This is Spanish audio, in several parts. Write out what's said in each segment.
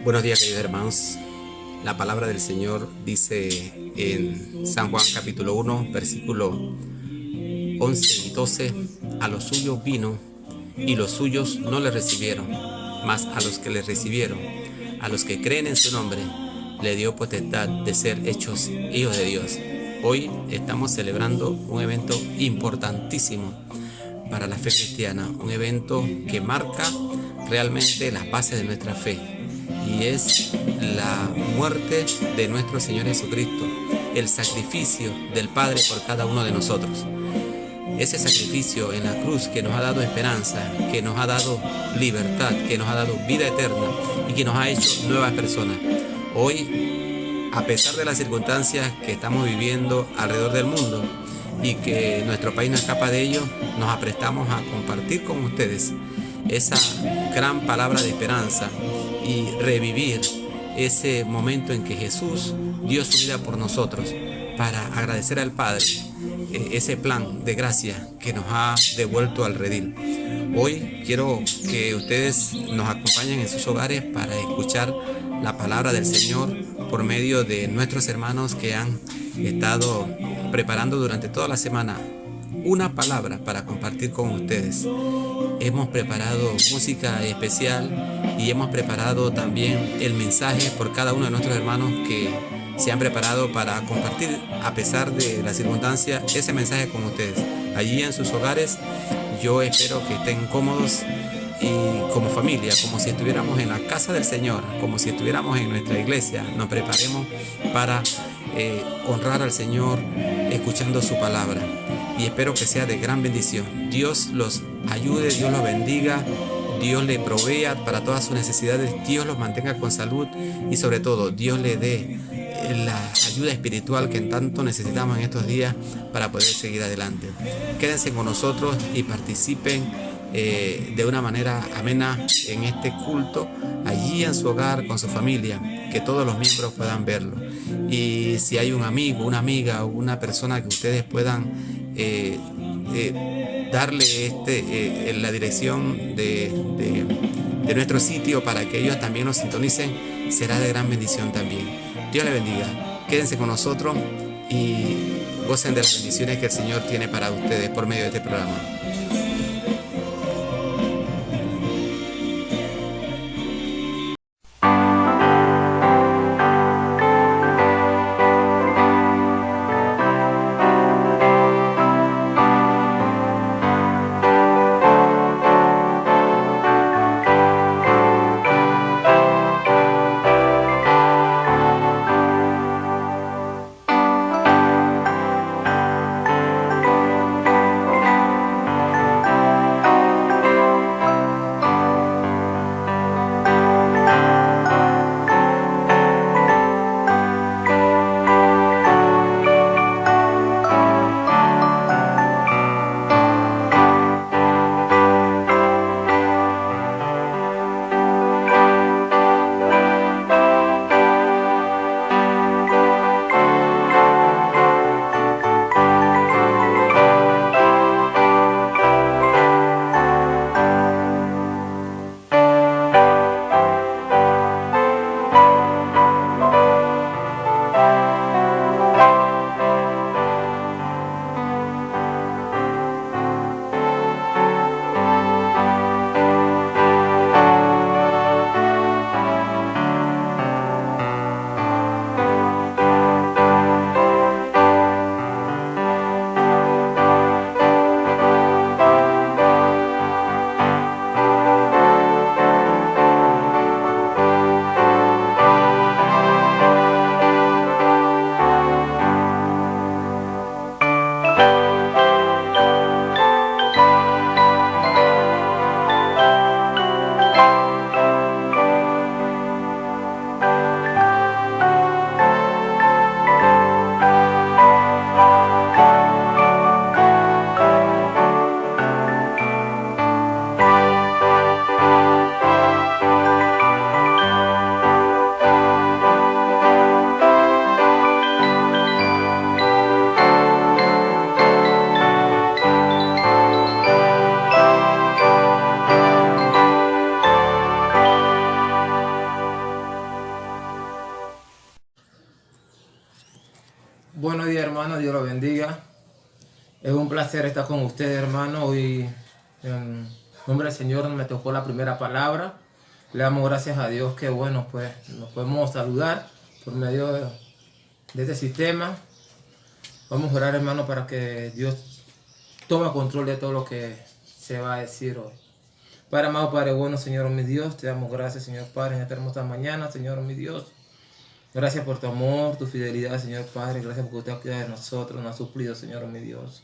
Buenos días, queridos hermanos. La palabra del Señor dice en San Juan capítulo 1, versículo 11 y 12: a los suyos vino y los suyos no le recibieron, mas a los que le recibieron, a los que creen en su nombre, le dio potestad de ser hechos hijos de Dios. Hoy estamos celebrando un evento importantísimo para la fe cristiana, un evento que marca realmente las bases de nuestra fe, y es la muerte de nuestro Señor Jesucristo, el sacrificio del Padre por cada uno de nosotros. Ese sacrificio en la cruz que nos ha dado esperanza, que nos ha dado libertad, que nos ha dado vida eterna y que nos ha hecho nuevas personas. Hoy, a pesar de las circunstancias que estamos viviendo alrededor del mundo y que nuestro país no escapa de ello, nos aprestamos a compartir con ustedes esa gran palabra de esperanza y revivir ese momento en que Jesús dio su vida por nosotros, para agradecer al Padre ese plan de gracia que nos ha devuelto al redil. Hoy quiero que ustedes nos acompañen en sus hogares para escuchar la palabra del Señor por medio de nuestros hermanos que han estado preparando durante toda la semana una palabra para compartir con ustedes. Hemos preparado música especial y hemos preparado también el mensaje por cada uno de nuestros hermanos que se han preparado para compartir, a pesar de la circunstancia, ese mensaje con ustedes. Allí en sus hogares, yo espero que estén cómodos y como familia, como si estuviéramos en la casa del Señor, como si estuviéramos en nuestra iglesia, nos preparemos para honrar al Señor escuchando su palabra. Y espero que sea de gran bendición. Dios los ayude, Dios los bendiga, Dios le provea para todas sus necesidades, Dios los mantenga con salud y sobre todo Dios le dé la ayuda espiritual que tanto necesitamos en estos días para poder seguir adelante. Quédense con nosotros y participen de una manera amena en este culto, allí en su hogar, con su familia, que todos los miembros puedan verlo. Y si hay un amigo, una amiga o una persona que ustedes puedan darle la dirección de nuestro sitio para que ellos también nos sintonicen, será de gran bendición también. Dios les bendiga. Quédense con nosotros y gocen de las bendiciones que el Señor tiene para ustedes por medio de este programa. placer estar con ustedes, hermano. Hoy, en nombre del Señor, me tocó la primera palabra. Le damos gracias a Dios que, bueno, pues nos podemos saludar por medio de este sistema. Vamos a orar, hermano, para que Dios tome control de todo lo que se va a decir hoy. Padre amado, Padre bueno, Señor mi Dios, te damos gracias, Señor Padre, en esta hermosa mañana, Señor mi Dios. Gracias por tu amor, tu fidelidad, Señor Padre. Gracias porque usted ha cuidado de nosotros, nos ha suplido, Señor mi Dios.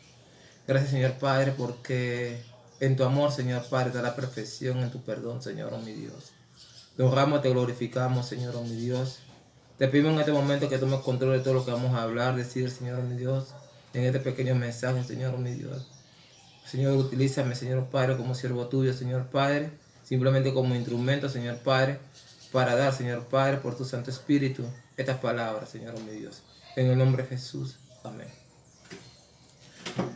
Gracias, Señor Padre, porque en tu amor, Señor Padre, está la perfección, en tu perdón, Señor mi Dios. Te honramos, te glorificamos, Señor mi Dios. Te pedimos en este momento que tomes control de todo lo que vamos a hablar, decir, Señor mi Dios, en este pequeño mensaje, Señor mi Dios. Señor, utilízame, Señor Padre, como siervo tuyo, Señor Padre, simplemente como instrumento, Señor Padre, para dar, Señor Padre, por tu Santo Espíritu, estas palabras, Señor mi Dios. En el nombre de Jesús. Amén.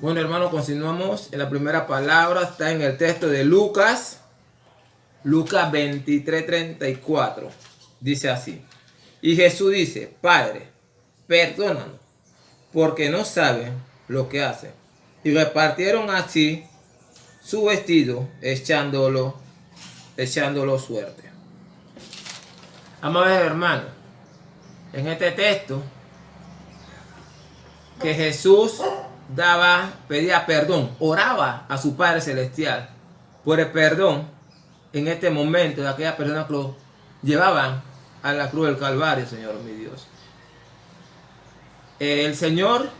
Bueno, hermano, continuamos. En la primera palabra está en el texto de Lucas 23:34. Dice así. Y Jesús dice, Padre, perdónanos, porque no saben lo que hacen. Y repartieron así su vestido, echándolo suerte. Amados hermanos, en este texto, que Jesús pedía perdón, oraba a su Padre Celestial por el perdón en este momento de aquellas personas que lo llevaban a la cruz del Calvario, Señor mi Dios. El Señor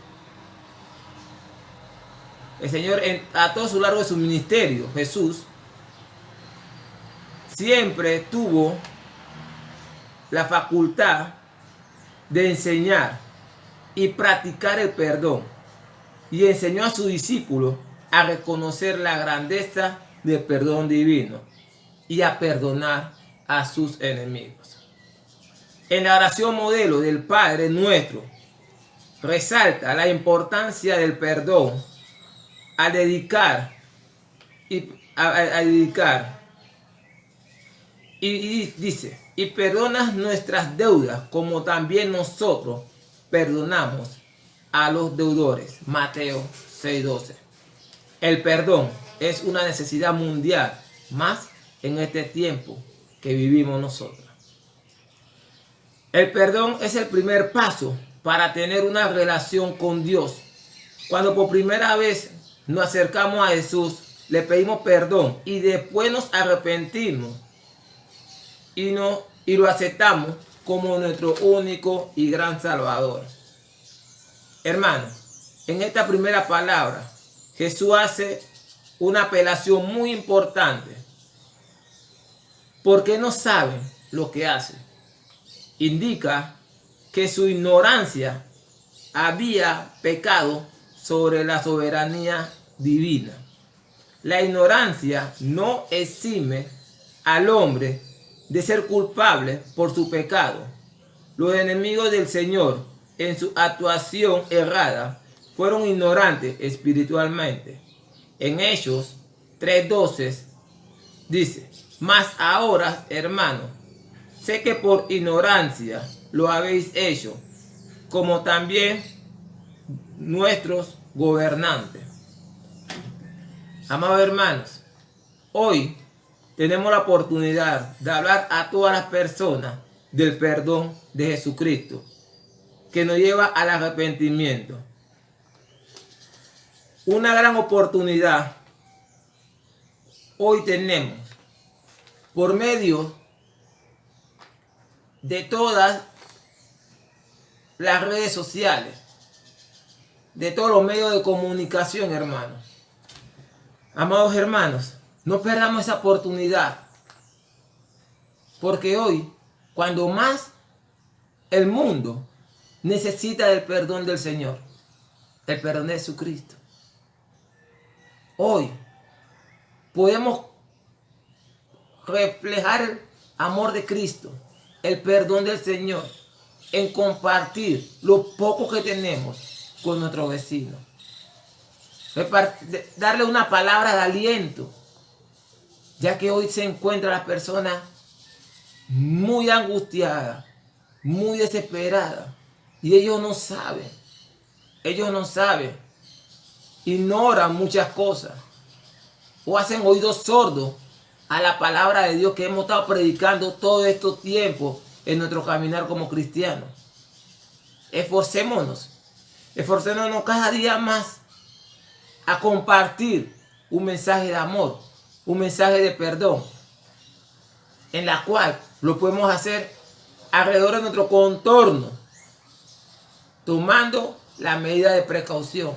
a todo su largo de su ministerio, Jesús siempre tuvo la facultad de enseñar y practicar el perdón, y enseñó a sus discípulos a reconocer la grandeza del perdón divino y a perdonar a sus enemigos. En la oración modelo del Padre Nuestro resalta la importancia del perdón a dedicar y dice, y perdonas nuestras deudas como también nosotros perdonamos a los deudores. Mateo 6:12. El perdón es una necesidad mundial, más en este tiempo que vivimos nosotros. El perdón es el primer paso para tener una relación con Dios. Cuando por primera vez nos acercamos a Jesús, le pedimos perdón y después nos arrepentimos y lo aceptamos como nuestro único y gran Salvador. Hermano, en esta primera palabra, Jesús hace una apelación muy importante, porque no saben lo que hacen. Indica que su ignorancia había pecado sobre la soberanía divina. La ignorancia no exime al hombre de ser culpable por su pecado. Los enemigos del Señor, en su actuación errada, fueron ignorantes espiritualmente. En Hechos 3:12 dice, mas ahora, hermanos, sé que por ignorancia lo habéis hecho, como también nuestros gobernantes. Amados hermanos, hoy tenemos la oportunidad de hablar a todas las personas del perdón de Jesucristo, que nos lleva al arrepentimiento. Una gran oportunidad hoy tenemos por medio de todas las redes sociales, de todos los medios de comunicación, hermanos. Amados hermanos, no perdamos esa oportunidad, porque hoy, cuando más el mundo necesita del perdón del Señor, el perdón de Jesucristo, hoy podemos reflejar el amor de Cristo, el perdón del Señor, en compartir lo poco que tenemos con nuestro vecino. Darle una palabra de aliento, ya que hoy se encuentran las personas muy angustiadas, muy desesperadas, y ellos no saben. ignoran muchas cosas o hacen oídos sordos a la palabra de Dios que hemos estado predicando todo este tiempo en nuestro caminar como cristianos. Esforcémonos cada día más a compartir un mensaje de amor, un mensaje de perdón, en la cual lo podemos hacer alrededor de nuestro contorno, tomando la medida de precaución.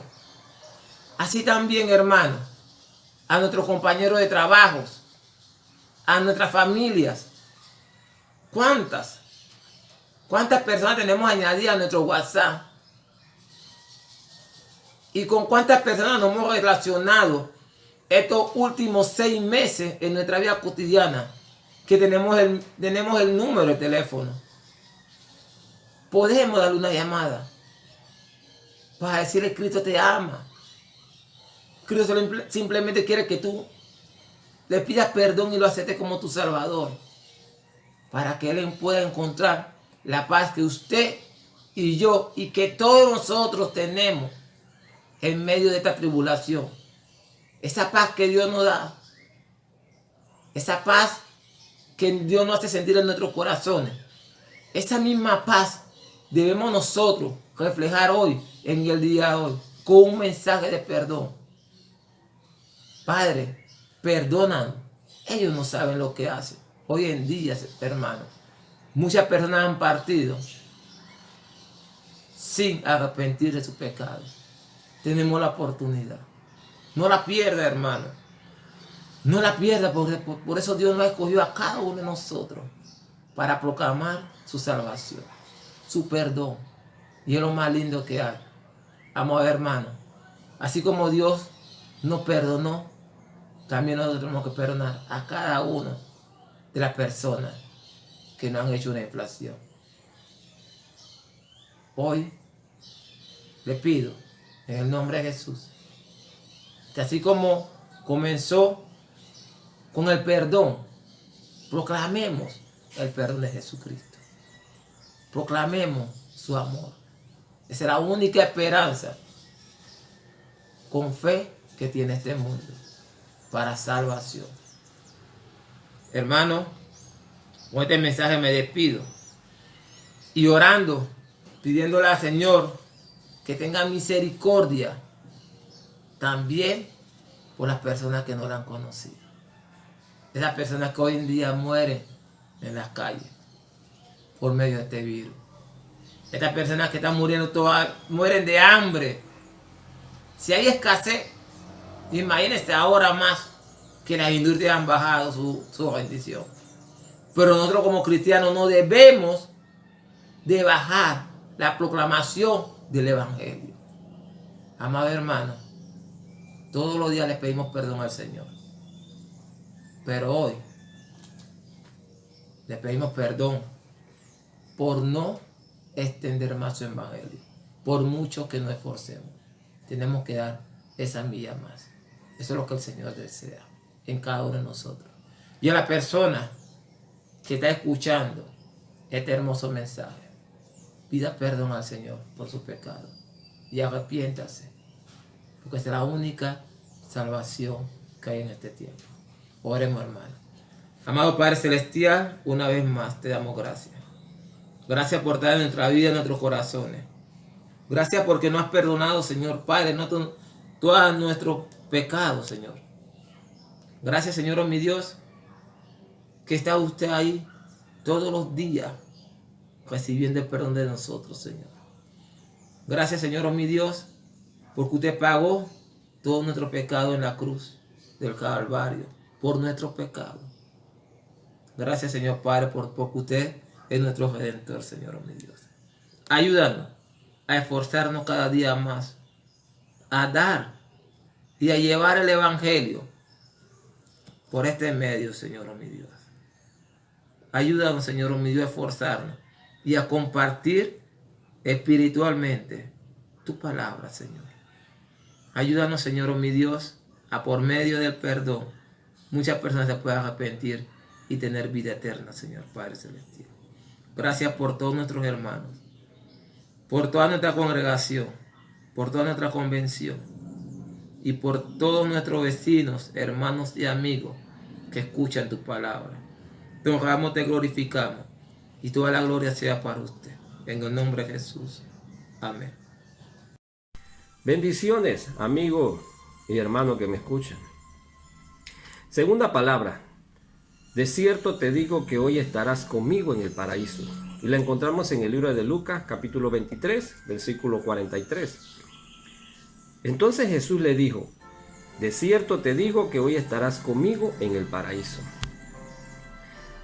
Así también, hermanos, a nuestros compañeros de trabajos, a nuestras familias. ¿Cuántas personas tenemos añadidas a nuestro WhatsApp? ¿Y con cuántas personas nos hemos relacionado estos últimos 6 meses en nuestra vida cotidiana? Que tenemos el número de teléfono. Podemos darle una llamada para decirle: Cristo te ama. Cristo simplemente quiere que tú le pidas perdón y lo aceptes como tu Salvador, para que Él pueda encontrar la paz que usted y yo y que todos nosotros tenemos en medio de esta tribulación. Esa paz que Dios nos da, esa paz que Dios nos hace sentir en nuestros corazones, esa misma paz debemos nosotros reflejar hoy, en el día de hoy, con un mensaje de perdón. Padre, perdónanos. Ellos no saben lo que hacen. Hoy en día, hermano, muchas personas han partido sin arrepentir de su pecado. Tenemos la oportunidad. No la pierda, hermano. No la pierda, porque por eso Dios nos escogió a cada uno de nosotros para proclamar su salvación, su perdón. Y es lo más lindo que hay. Amado hermano, así como Dios nos perdonó, también nosotros tenemos que perdonar a cada uno de las personas que nos han hecho una infracción. Hoy le pido en el nombre de Jesús que así como comenzó con el perdón, proclamemos el perdón de Jesucristo. Proclamemos su amor. Esa es la única esperanza con fe que tiene este mundo para salvación. Hermano, con este mensaje me despido y orando, pidiéndole al Señor que tenga misericordia también por las personas que no la han conocido. Esas personas que hoy en día mueren en las calles por medio de este virus. Estas personas que están muriendo todas mueren de hambre. Si hay escasez, imagínense ahora más que las industrias han bajado su bendición. Pero nosotros como cristianos no debemos de bajar la proclamación del Evangelio. Amado hermano, todos los días le pedimos perdón al Señor. Pero hoy le pedimos perdón por no extender más su Evangelio. Por mucho que nos esforcemos, tenemos que dar esa milla más. Eso es lo que el Señor desea en cada uno de nosotros. Y a la persona que está escuchando este hermoso mensaje, pida perdón al Señor por su pecado y arrepiéntase, porque es la única salvación que hay en este tiempo. Oremos, hermano. Amado Padre Celestial, una vez más te damos gracias. Gracias por dar en nuestra vida, en nuestros corazones. Gracias porque nos has perdonado, Señor Padre, todos nuestros pecados, Señor. Gracias, Señor, oh mi Dios, que está usted ahí todos los días recibiendo el perdón de nosotros, Señor. Gracias, Señor, oh mi Dios, porque usted pagó todo nuestro pecado en la cruz del Calvario, por nuestros pecados. Gracias, Señor Padre, porque usted es nuestro Redentor, Señor, oh mi Dios. Ayúdanos a esforzarnos cada día más, a dar y a llevar el Evangelio por este medio, Señor, oh mi Dios. Ayúdanos, Señor, oh mi Dios, a esforzarnos y a compartir espiritualmente tu palabra, Señor. Ayúdanos, Señor, oh mi Dios, a por medio del perdón muchas personas se puedan arrepentir y tener vida eterna, Señor Padre Celestial. Gracias por todos nuestros hermanos, por toda nuestra congregación, por toda nuestra convención. y por todos nuestros vecinos, hermanos y amigos que escuchan tu palabra. Te honramos, te glorificamos y toda la gloria sea para usted. En el nombre de Jesús. Amén. Bendiciones, amigo y hermano que me escuchan. Segunda palabra. De cierto te digo que hoy estarás conmigo en el paraíso. Y la encontramos en el libro de Lucas, capítulo 23, versículo 43. Entonces Jesús le dijo, de cierto te digo que hoy estarás conmigo en el paraíso.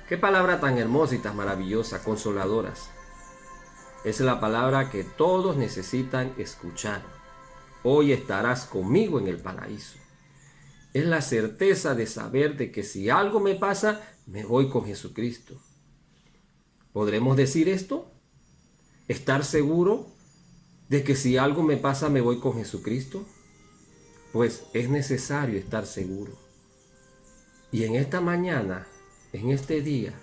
Qué palabra tan hermosa y tan maravillosa, consoladoras. Es la palabra que todos necesitan escuchar. Hoy estarás conmigo en el paraíso. Es la certeza de saber de que si algo me pasa, me voy con Jesucristo. ¿Podremos decir esto? ¿Estar seguro de que si algo me pasa, me voy con Jesucristo? Pues es necesario estar seguro. Y en esta mañana, en este día,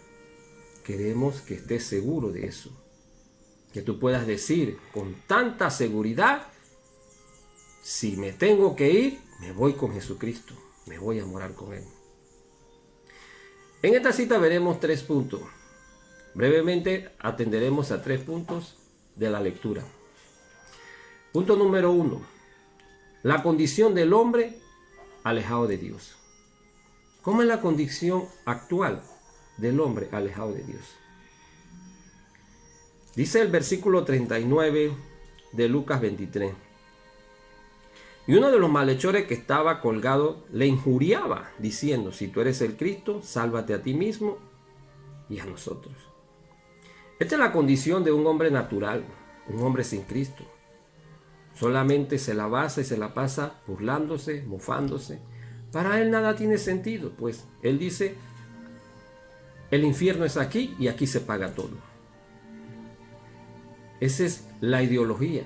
queremos que estés seguro de eso. Que tú puedas decir con tanta seguridad, si me tengo que ir, me voy con Jesucristo, me voy a morar con Él. En esta cita veremos 3 puntos. Brevemente atenderemos a 3 puntos de la lectura. Punto número 1. La condición del hombre alejado de Dios. ¿Cómo es la condición actual del hombre alejado de Dios? Dice el versículo 39 de Lucas 23. Y uno de los malhechores que estaba colgado le injuriaba, diciendo, si tú eres el Cristo, sálvate a ti mismo y a nosotros. Esta es la condición de un hombre natural, un hombre sin Cristo. Solamente se la basa y se la pasa burlándose, mofándose. Para él nada tiene sentido, pues él dice, el infierno es aquí y aquí se paga todo. Esa es la ideología.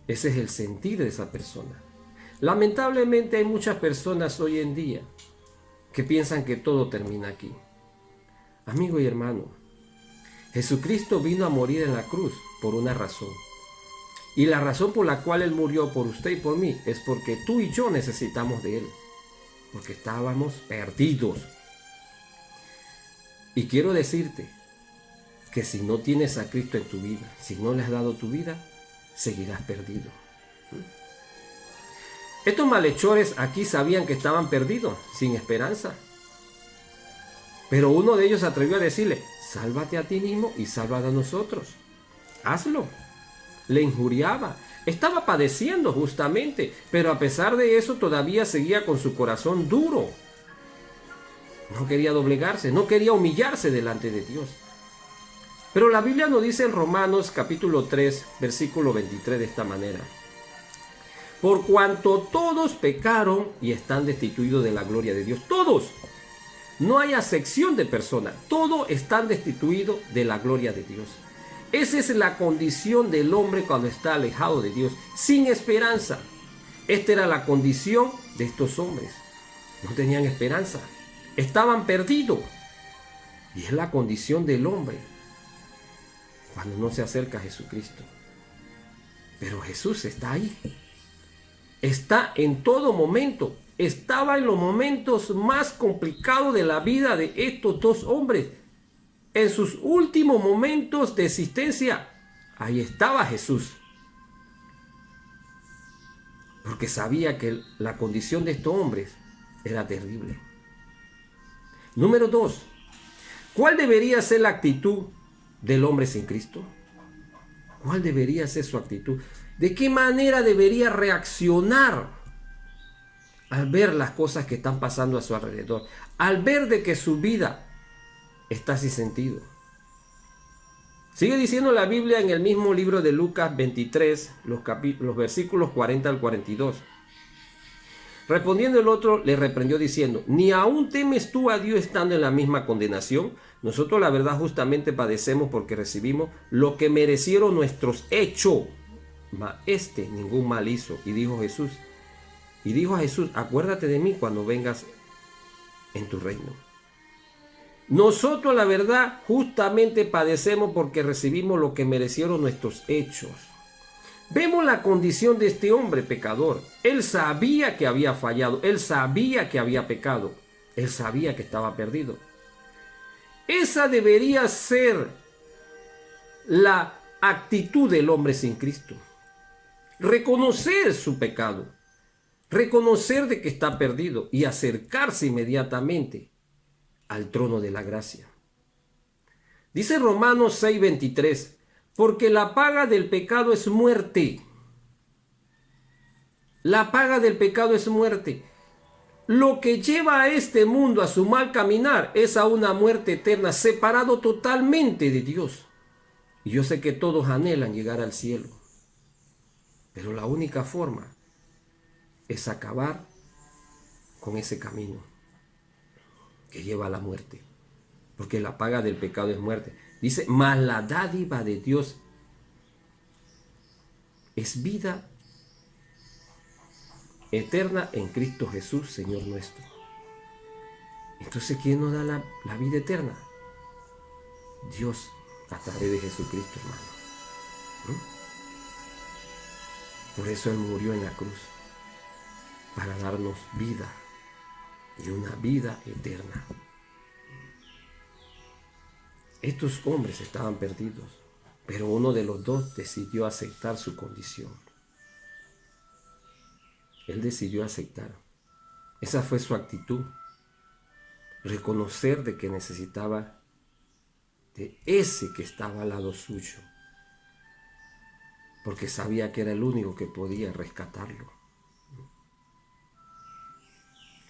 Ese es el sentir de esa persona. Lamentablemente hay muchas personas hoy en día que piensan que todo termina aquí. Amigo y hermano, Jesucristo vino a morir en la cruz por una razón. Y la razón por la cual Él murió por usted y por mí es porque tú y yo necesitamos de Él. Porque estábamos perdidos. Y quiero decirte que si no tienes a Cristo en tu vida, si no le has dado tu vida, seguirás perdido. Estos malhechores aquí sabían que estaban perdidos, sin esperanza. Pero uno de ellos se atrevió a decirle, sálvate a ti mismo y sálvate a nosotros. Hazlo. Le injuriaba. Estaba padeciendo justamente, pero a pesar de eso todavía seguía con su corazón duro. No quería doblegarse, no quería humillarse delante de Dios. Pero la Biblia nos dice en Romanos capítulo 3, versículo 23 de esta manera. Por cuanto todos pecaron y están destituidos de la gloria de Dios. Todos. No hay acepción de persona. Todos están destituidos de la gloria de Dios. Esa es la condición del hombre cuando está alejado de Dios, sin esperanza. Esta era la condición de estos hombres. No tenían esperanza. Estaban perdidos. Y es la condición del hombre cuando no se acerca a Jesucristo. Pero Jesús está ahí. Está en todo momento. Estaba en los momentos más complicados de la vida de estos dos hombres. En sus últimos momentos de existencia, ahí estaba Jesús. Porque sabía que la condición de estos hombres era terrible. Número 2. ¿Cuál debería ser la actitud del hombre sin Cristo? ¿Cuál debería ser su actitud? ¿De qué manera debería reaccionar al ver las cosas que están pasando a su alrededor? Al ver de que su vida está sin sentido. Sigue diciendo la Biblia en el mismo libro de Lucas 23, los versículos 40 al 42. Respondiendo el otro, le reprendió diciendo, ¿ni aún temes tú a Dios estando en la misma condenación? Nosotros la verdad justamente padecemos porque recibimos lo que merecieron nuestros hechos. Mas ningún mal hizo. Y dijo a Jesús, acuérdate de mí cuando vengas en tu reino. Nosotros la verdad justamente padecemos porque recibimos lo que merecieron nuestros hechos. Vemos la condición de este hombre pecador. Él sabía que había fallado, él sabía que había pecado, él sabía que estaba perdido. Esa debería ser la actitud del hombre sin Cristo. Reconocer su pecado, reconocer de que está perdido y acercarse inmediatamente al trono de la gracia. Dice Romanos 6:23, porque la paga del pecado es muerte. La paga del pecado es muerte. Lo que lleva a este mundo a su mal caminar es a una muerte eterna, separado totalmente de Dios. Y yo sé que todos anhelan llegar al cielo, pero la única forma es acabar con ese camino que lleva a la muerte, porque la paga del pecado es muerte. Dice, mas la dádiva de Dios es vida eterna en Cristo Jesús, Señor nuestro. Entonces, ¿quién nos da la vida eterna? Dios, a través de Jesucristo, hermano. Por eso Él murió en la cruz, para darnos vida y una vida eterna. Estos hombres estaban perdidos, pero uno de los dos decidió aceptar su condición. Él decidió aceptar. Esa fue su actitud. Reconocer de que necesitaba de ese que estaba al lado suyo, porque sabía que era el único que podía rescatarlo.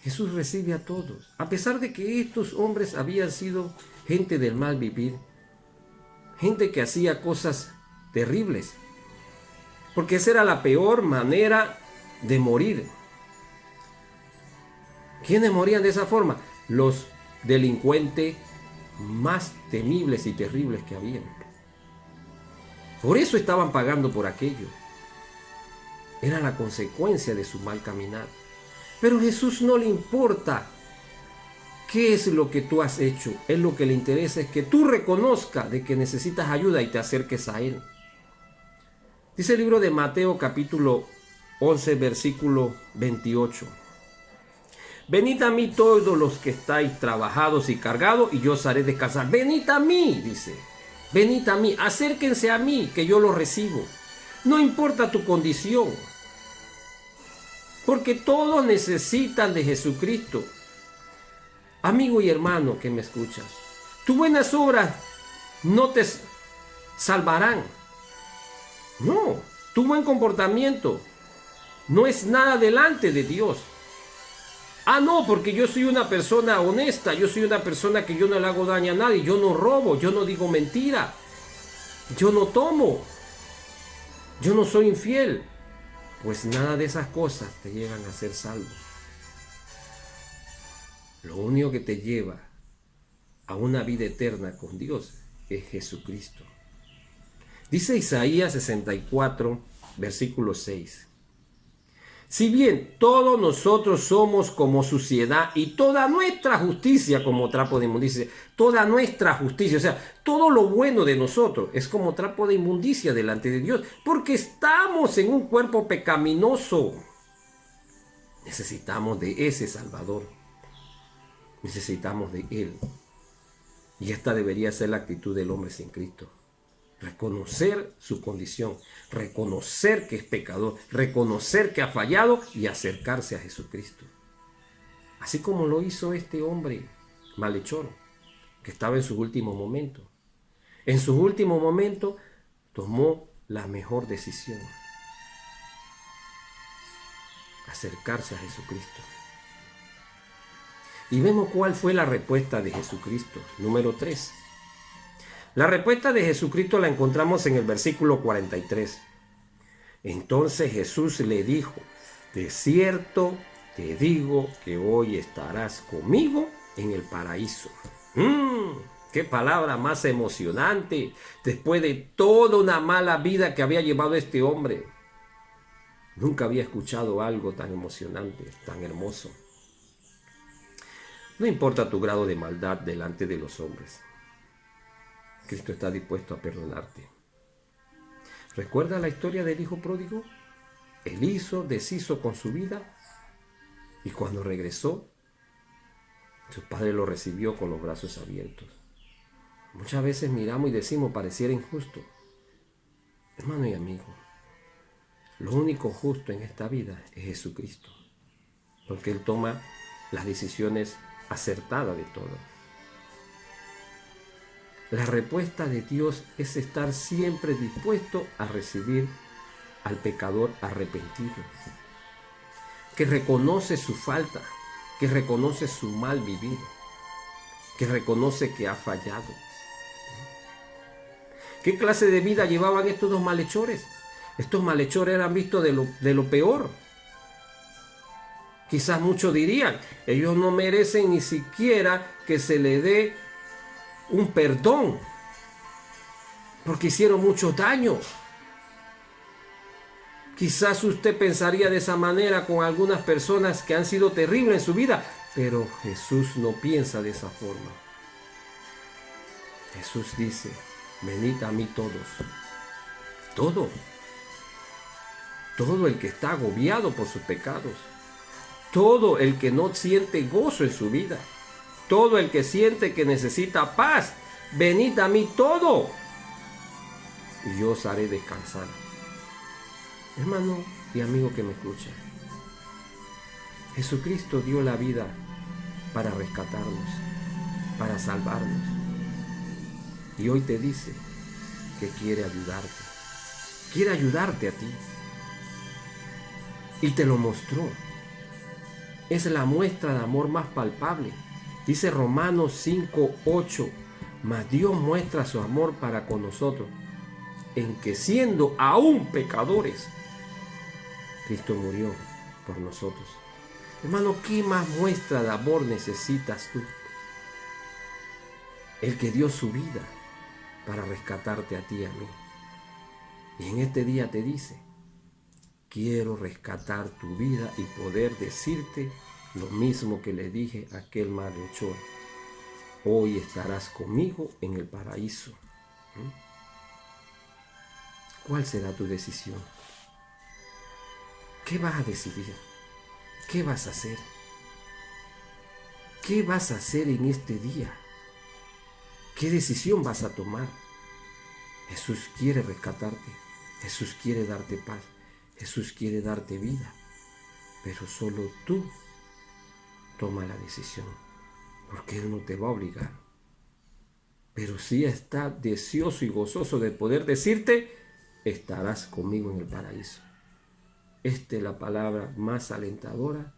Jesús recibe a todos, a pesar de que estos hombres habían sido gente del mal vivir, gente que hacía cosas terribles, porque esa era la peor manera de morir. ¿Quiénes morían de esa forma? Los delincuentes más temibles y terribles que habían. Por eso estaban pagando por aquello. Era la consecuencia de su mal caminar. Pero a Jesús no le importa qué es lo que tú has hecho. Él lo que le interesa es que tú reconozcas de que necesitas ayuda y te acerques a Él. Dice el libro de Mateo capítulo 11 versículo 28. Venid a mí todos los que estáis trabajados y cargados y yo os haré descansar. Venid a mí, dice. Venid a mí, acérquense a mí que yo los recibo. No importa tu condición. Porque todos necesitan de Jesucristo. Amigo y hermano que me escuchas, tus buenas obras no te salvarán. No, tu buen comportamiento no es nada delante de Dios. Ah, no, porque yo soy una persona honesta, yo soy una persona que yo no le hago daño a nadie, yo no robo, yo no digo mentira, yo no tomo, yo no soy infiel. Pues nada de esas cosas te llevan a ser salvo. Lo único que te lleva a una vida eterna con Dios es Jesucristo. Dice Isaías 64, versículo 6. Si bien todos nosotros somos como suciedad y toda nuestra justicia como trapo de inmundicia, toda nuestra justicia, o sea, todo lo bueno de nosotros es como trapo de inmundicia delante de Dios, porque estamos en un cuerpo pecaminoso. Necesitamos de ese Salvador, necesitamos de Él. Y esta debería ser la actitud del hombre sin Cristo. Reconocer su condición, reconocer que es pecador, reconocer que ha fallado y acercarse a Jesucristo. Así como lo hizo este hombre malhechor, que estaba en sus últimos momentos. En sus últimos momentos tomó la mejor decisión: acercarse a Jesucristo. Y vemos cuál fue la respuesta de Jesucristo. Número 3. La respuesta de Jesucristo la encontramos en el versículo 43. Entonces Jesús le dijo: de cierto te digo que hoy estarás conmigo en el paraíso. ¡Qué palabra más emocionante! Después de toda una mala vida que había llevado este hombre, nunca había escuchado algo tan emocionante, tan hermoso. No importa tu grado de maldad delante de los hombres, Cristo está dispuesto a perdonarte. ¿Recuerda la historia del hijo pródigo? Él deshizo con su vida, y cuando regresó, su padre lo recibió con los brazos abiertos. Muchas veces miramos y decimos, pareciera injusto. Hermano y amigo, lo único justo en esta vida es Jesucristo, porque Él toma las decisiones acertadas de todo. La respuesta de Dios es estar siempre dispuesto a recibir al pecador arrepentido, que reconoce su falta, que reconoce su mal vivir, que reconoce que ha fallado. ¿Qué clase de vida llevaban estos dos malhechores? Estos malhechores eran vistos de lo peor. Quizás muchos dirían, ellos no merecen ni siquiera que se le dé un perdón, porque hicieron mucho daño. Quizás usted pensaría de esa manera con algunas personas que han sido terribles en su vida, pero Jesús no piensa de esa forma. Jesús dice, venid a mí todos. Todo el que está agobiado por sus pecados. Todo el que no siente gozo en su vida. Todo el que siente que necesita paz. Venid a mí todo. Y yo os haré descansar. Hermano y amigo que me escucha, Jesucristo dio la vida para rescatarnos, para salvarnos. Y hoy te dice que quiere ayudarte a ti. Y te lo mostró. Es la muestra de amor más palpable. Dice Romanos 5:8, mas Dios muestra su amor para con nosotros, en que siendo aún pecadores, Cristo murió por nosotros. Hermano, ¿qué más muestra de amor necesitas tú? El que dio su vida para rescatarte a ti y a mí. Y en este día te dice, quiero rescatar tu vida y poder decirte lo mismo que le dije a aquel malhechor. Hoy estarás conmigo en el paraíso. ¿Cuál será tu decisión? ¿Qué vas a decidir? ¿Qué vas a hacer? ¿Qué vas a hacer en este día? ¿Qué decisión vas a tomar? Jesús quiere rescatarte. Jesús quiere darte paz. Jesús quiere darte vida. Pero solo tú toma la decisión. Porque Él no te va a obligar. Pero sí está deseoso y gozoso de poder decirte, estarás conmigo en el paraíso. Esta es la palabra más alentadora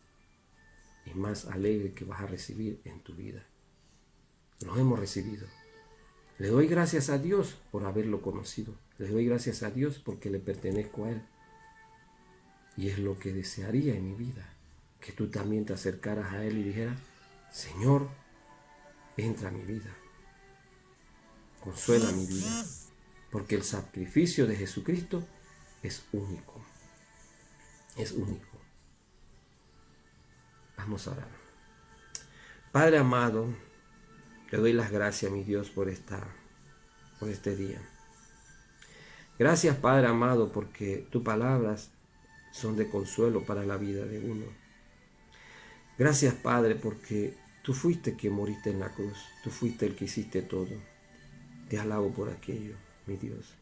y más alegre que vas a recibir en tu vida. Lo hemos recibido. Le doy gracias a Dios por haberlo conocido. Le doy gracias a Dios porque le pertenezco a Él. Y es lo que desearía en mi vida. Que tú también te acercaras a Él y dijeras, Señor, entra a mi vida. Consuela mi vida. Porque el sacrificio de Jesucristo es único. Es único. Vamos a orar. Padre amado, te doy las gracias, mi Dios, por este día. Gracias, Padre amado, porque tus palabras son de consuelo para la vida de uno. Gracias, Padre, porque tú fuiste quien moriste en la cruz. Tú fuiste el que hiciste todo. Te alabo por aquello, mi Dios.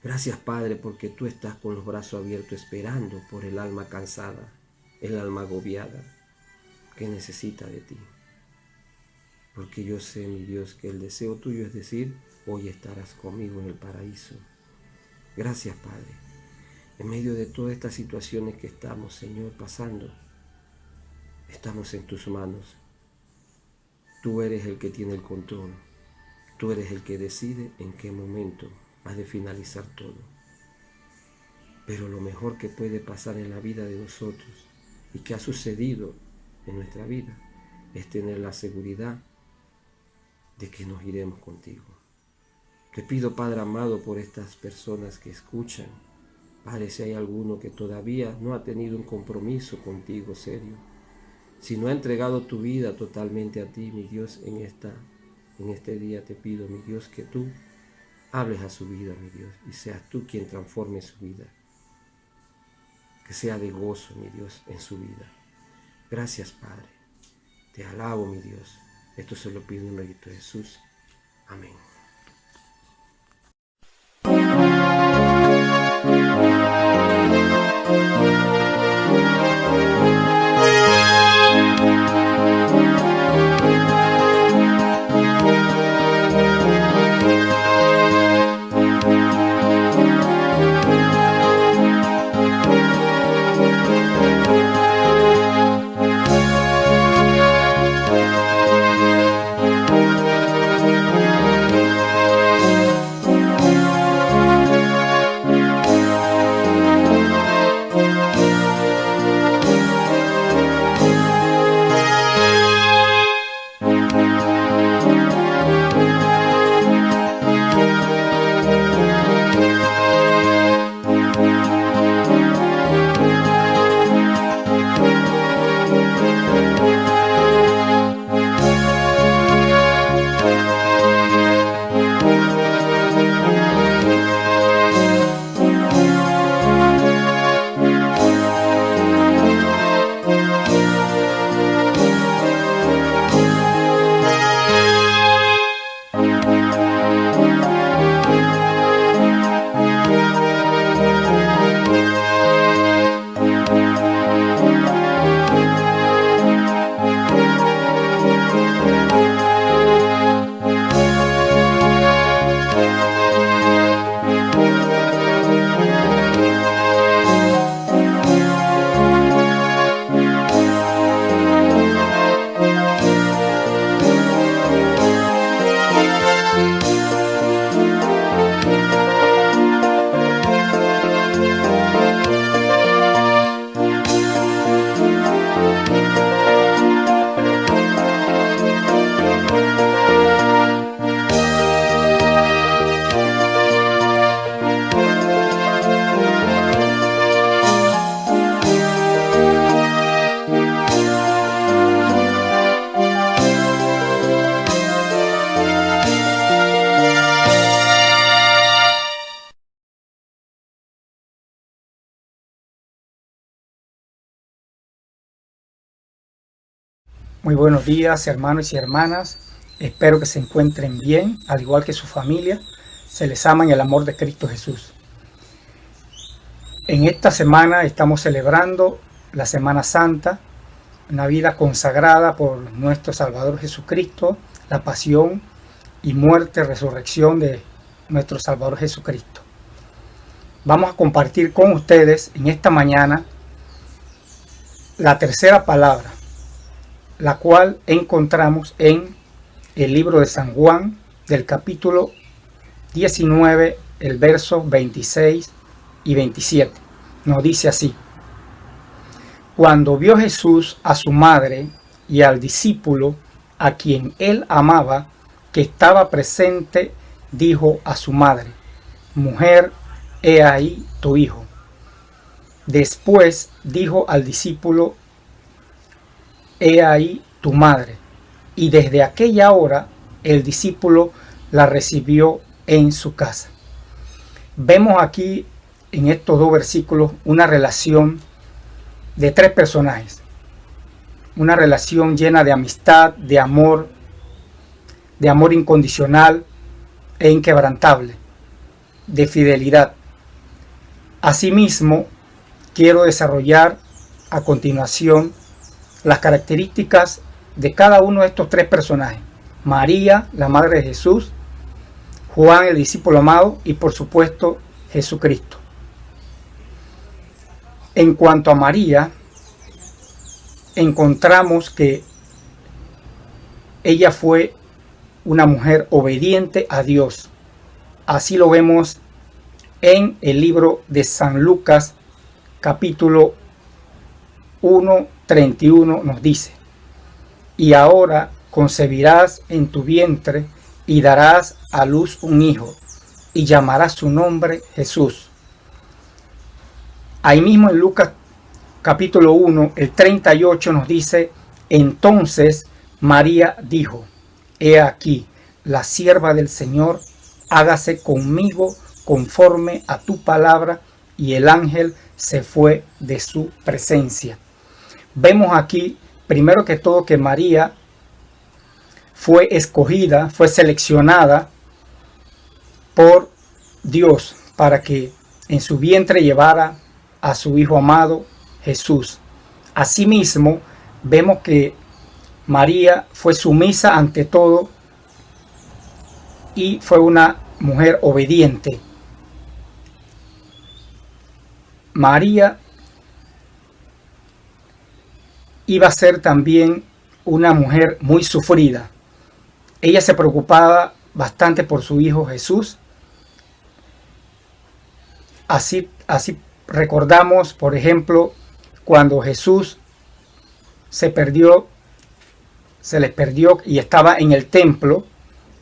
Gracias, Padre, porque tú estás con los brazos abiertos esperando por el alma cansada, el alma agobiada, que necesita de ti. Porque yo sé, mi Dios, que el deseo tuyo es decir, hoy estarás conmigo en el paraíso. Gracias, Padre. En medio de todas estas situaciones que estamos, Señor, pasando, estamos en tus manos. Tú eres el que tiene el control. Tú eres el que decide en qué momento has de finalizar todo. Pero lo mejor que puede pasar en la vida de nosotros y que ha sucedido en nuestra vida es tener la seguridad de que nos iremos contigo. Te pido, Padre amado, por estas personas que escuchan. Padre, si hay alguno que todavía no ha tenido un compromiso contigo serio, si no ha entregado tu vida totalmente a ti, mi Dios, en este día te pido, mi Dios, que tú hables a su vida, mi Dios, y seas tú quien transforme su vida. Que sea de gozo, mi Dios, en su vida. Gracias, Padre. Te alabo, mi Dios. Esto se lo pido en el nombre de Jesús. Amén. Muy buenos días, hermanos y hermanas. Espero que se encuentren bien, al igual que su familia. Se les ama en el amor de Cristo Jesús. En esta semana estamos celebrando la Semana Santa, una vida consagrada por nuestro Salvador Jesucristo, la pasión y muerte, resurrección de nuestro Salvador Jesucristo. Vamos a compartir con ustedes en esta mañana la tercera palabra, la cual encontramos en el libro de San Juan, del capítulo 19, el verso 26 y 27. Nos dice así: cuando vio Jesús a su madre y al discípulo a quien él amaba, que estaba presente, dijo a su madre: mujer, he ahí tu hijo. Después dijo al discípulo: he ahí tu madre. Y desde aquella hora el discípulo la recibió en su casa. Vemos aquí en estos dos versículos una relación de tres personajes. Una relación llena de amistad, de amor incondicional e inquebrantable, de fidelidad. Asimismo, quiero desarrollar a continuación las características de cada uno de estos tres personajes: María, la madre de Jesús; Juan, el discípulo amado; y por supuesto Jesucristo. En cuanto a María, encontramos que ella fue una mujer obediente a Dios. Así lo vemos en el libro de San Lucas, capítulo 1:31, nos dice: y ahora concebirás en tu vientre y darás a luz un hijo, y llamarás su nombre Jesús. Ahí mismo en Lucas capítulo 1, el 38 nos dice: entonces María dijo: he aquí la sierva del Señor, hágase conmigo conforme a tu palabra. Y el ángel se fue de su presencia. Vemos aquí, primero que todo, que María fue escogida, fue seleccionada por Dios para que en su vientre llevara a su Hijo amado Jesús. Asimismo, vemos que María fue sumisa ante todo y fue una mujer obediente. María iba a ser también una mujer muy sufrida. Ella se preocupaba bastante por su Hijo Jesús. Así recordamos, por ejemplo, cuando Jesús se les perdió y estaba en el templo.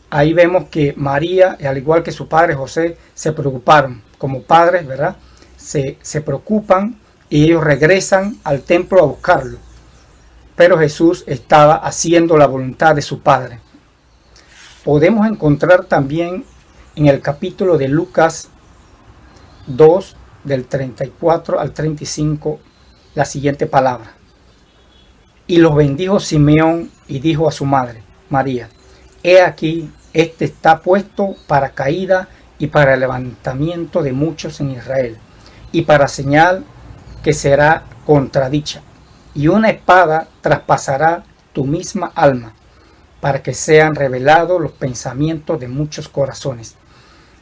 Ahí vemos que María, al igual que su padre José, se preocuparon. Como padres, ¿verdad? Se preocupan y ellos regresan al templo a buscarlo. Pero Jesús estaba haciendo la voluntad de su Padre. Podemos encontrar también en el capítulo de Lucas 2, del 34 al 35, la siguiente palabra. Y los bendijo Simeón y dijo a su madre, María, he aquí, este está puesto para caída y para el levantamiento de muchos en Israel, y para señal que será contradicha, y una espada traspasará tu misma alma, para que sean revelados los pensamientos de muchos corazones.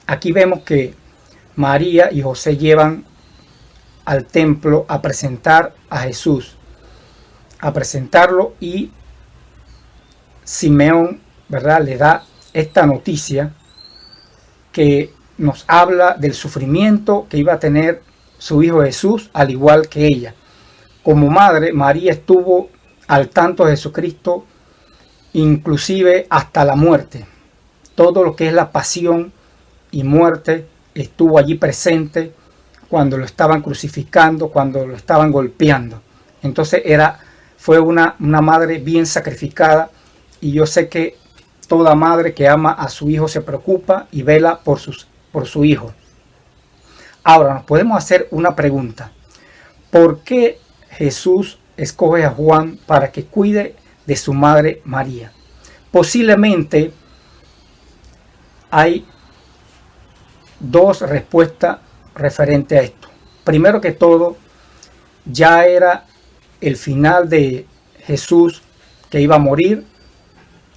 Aquí vemos que María y José llevan al templo a presentar a Jesús, a presentarlo, y Simeón, ¿verdad?, le da esta noticia que nos habla del sufrimiento que iba a tener su Hijo Jesús, al igual que ella. Como madre, María estuvo al tanto de Jesucristo, inclusive hasta la muerte. Todo lo que es la pasión y muerte estuvo allí presente cuando lo estaban crucificando, cuando lo estaban golpeando. Entonces fue una madre bien sacrificada, y yo sé que toda madre que ama a su hijo se preocupa y vela por su hijo. Ahora nos podemos hacer una pregunta. ¿Por qué Jesús escoge a Juan para que cuide de su madre María? Posiblemente hay dos respuestas referentes a esto. Primero que todo, ya era el final de Jesús, que iba a morir,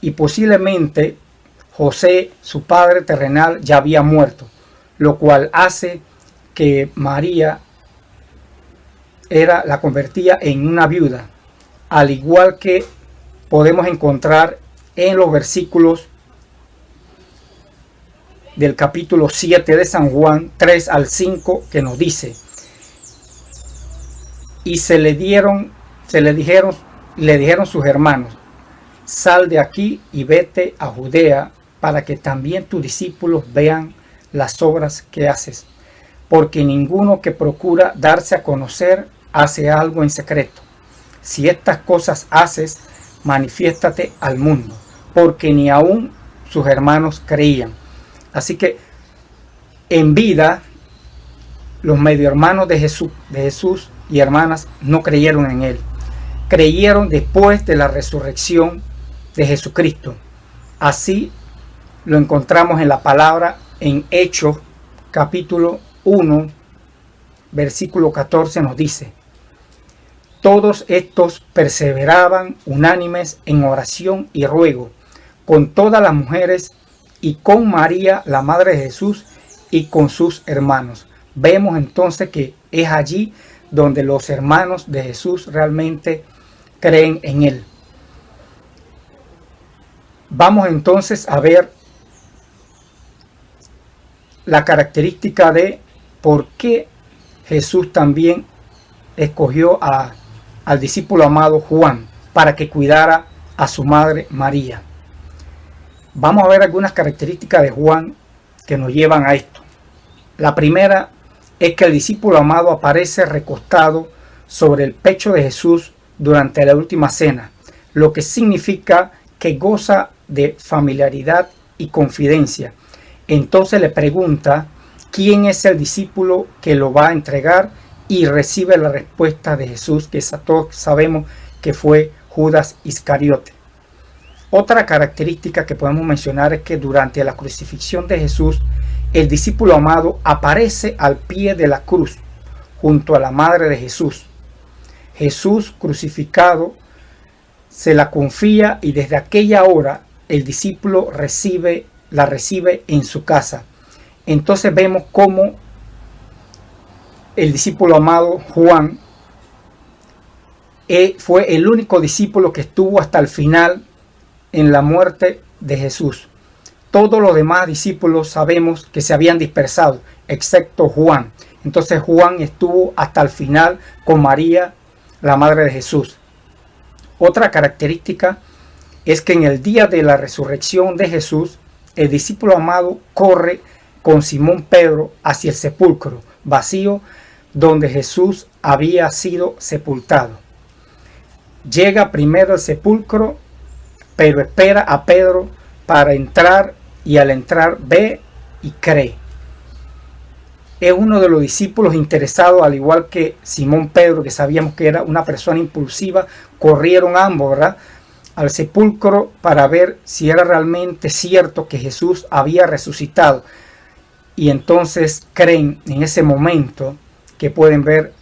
y posiblemente José, su padre terrenal, ya había muerto, lo cual hace que María la convertía en una viuda, al igual que podemos encontrar en los versículos del capítulo 7 de San Juan 3 al 5, que nos dice: y le dijeron sus hermanos, sal de aquí y vete a Judea, para que también tus discípulos vean las obras que haces, porque ninguno que procura darse a conocer hace algo en secreto. Si estas cosas haces, manifiéstate al mundo, porque ni aún sus hermanos creían. Así que en vida, los medio hermanos de Jesús y hermanas no creyeron en él. Creyeron después de la resurrección de Jesucristo. Así lo encontramos en la palabra en Hechos capítulo 1, versículo 14, nos dice: todos estos perseveraban unánimes en oración y ruego con todas las mujeres y con María, la madre de Jesús, y con sus hermanos. Vemos entonces que es allí donde los hermanos de Jesús realmente creen en él. Vamos entonces a ver la característica de por qué Jesús también escogió al discípulo amado Juan para que cuidara a su madre María. Vamos a ver algunas características de Juan que nos llevan a esto. La primera es que el discípulo amado aparece recostado sobre el pecho de Jesús durante la última cena, lo que significa que goza de familiaridad y confidencia. Entonces le pregunta quién es el discípulo que lo va a entregar y recibe la respuesta de Jesús, que todos sabemos que fue Judas Iscariote. Otra característica que podemos mencionar es que durante la crucifixión de Jesús, el discípulo amado aparece al pie de la cruz, junto a la madre de Jesús. Jesús crucificado se la confía y desde aquella hora el discípulo la recibe en su casa. Entonces vemos cómo el discípulo amado Juan fue el único discípulo que estuvo hasta el final en la muerte de Jesús. Todos los demás discípulos sabemos que se habían dispersado, excepto Juan. Entonces Juan estuvo hasta el final con María, la madre de Jesús. Otra característica es que en el día de la resurrección de Jesús, el discípulo amado corre con Simón Pedro hacia el sepulcro vacío donde Jesús había sido sepultado. Llega primero al sepulcro, pero espera a Pedro para entrar, y al entrar ve y cree. Es uno de los discípulos interesados, al igual que Simón Pedro, que sabíamos que era una persona impulsiva. Corrieron ambos, ¿verdad?, al sepulcro para ver si era realmente cierto que Jesús había resucitado. Y entonces creen en ese momento que pueden ver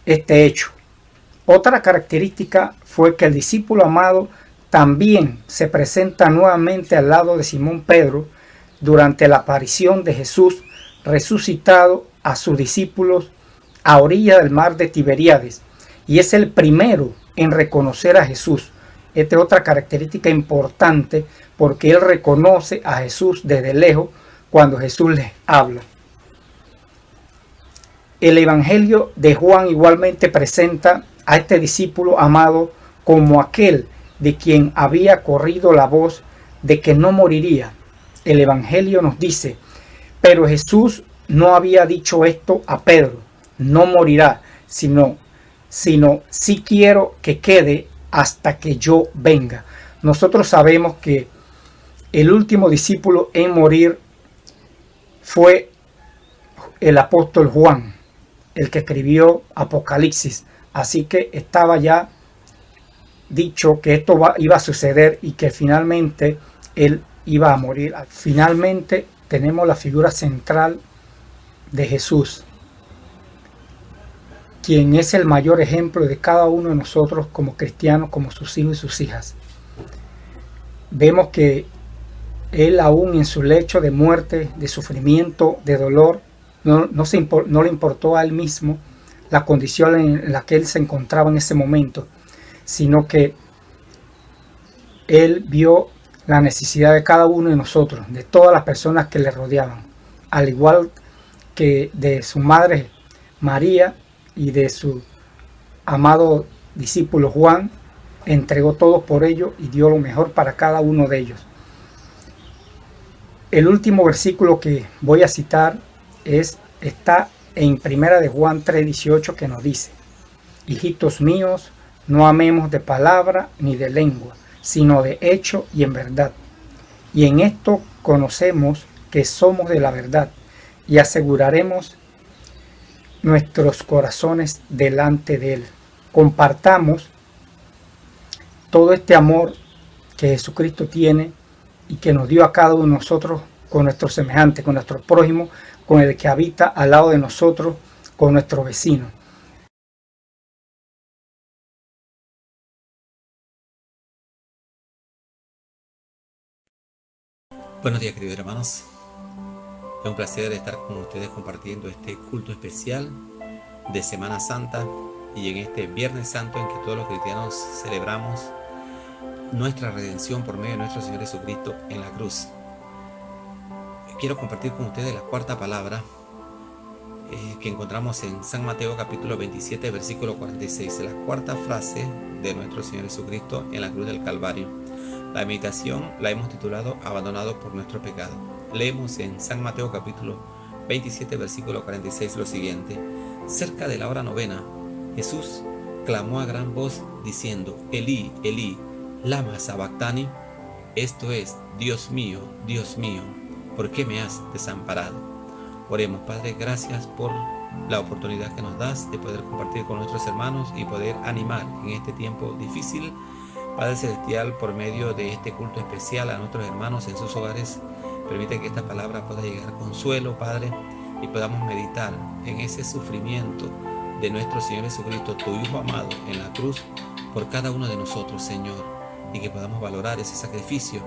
este hecho. Otra característica fue que el discípulo amado también se presenta nuevamente al lado de Simón Pedro durante la aparición de Jesús resucitado a sus discípulos a orilla del mar de Tiberíades, y es el primero en reconocer a Jesús. Esta es otra característica importante, porque él reconoce a Jesús desde lejos cuando Jesús les habla. El Evangelio de Juan igualmente presenta a este discípulo amado como aquel de quien había corrido la voz de que no moriría. El Evangelio nos dice: pero Jesús no había dicho esto a Pedro, no morirá, sino sí quiero que quede hasta que yo venga. Nosotros sabemos que el último discípulo en morir fue el apóstol Juan, el que escribió Apocalipsis. Así que estaba ya dicho que esto iba a suceder y que finalmente él iba a morir. Finalmente tenemos la figura central de Jesús, quien es el mayor ejemplo de cada uno de nosotros como cristianos, como sus hijos y sus hijas. Vemos que él, aún en su lecho de muerte, de sufrimiento, de dolor, no le importó a él mismo la condición en la que él se encontraba en ese momento, sino que él vio la necesidad de cada uno de nosotros, de todas las personas que le rodeaban, al igual que de su madre María y de su amado discípulo Juan. Entregó todo por ellos y dio lo mejor para cada uno de ellos. El último versículo que voy a citar está en Primera de Juan 3:18, que nos dice: hijitos míos, no amemos de palabra ni de lengua, sino de hecho y en verdad. Y en esto conocemos que somos de la verdad, y aseguraremos nuestros corazones delante de él. Compartamos todo este amor que Jesucristo tiene y que nos dio a cada uno de nosotros con nuestros semejantes, con nuestro prójimo, con el que habita al lado de nosotros, con nuestro vecino. Buenos días, queridos hermanos. Es un placer estar con ustedes compartiendo este culto especial de Semana Santa y en este Viernes Santo en que todos los cristianos celebramos nuestra redención por medio de nuestro Señor Jesucristo en la cruz. Quiero compartir con ustedes la cuarta palabra que encontramos en San Mateo capítulo 27 versículo 46, la cuarta frase de nuestro Señor Jesucristo en la cruz del Calvario. La meditación la hemos titulado Abandonado por nuestro pecado. Leemos en San Mateo capítulo 27 versículo 46 lo siguiente: cerca de la hora novena, Jesús clamó a gran voz diciendo: Elí, Elí, lama sabactani. Esto es: Dios mío, ¿por qué me has desamparado? Oremos. Padre, gracias por la oportunidad que nos das de poder compartir con nuestros hermanos y poder animar en este tiempo difícil. Padre Celestial, por medio de este culto especial a nuestros hermanos en sus hogares, permite que esta palabra pueda llegar consuelo, Padre, y podamos meditar en ese sufrimiento de nuestro Señor Jesucristo, tu Hijo amado, en la cruz, por cada uno de nosotros, Señor, y que podamos valorar ese sacrificio,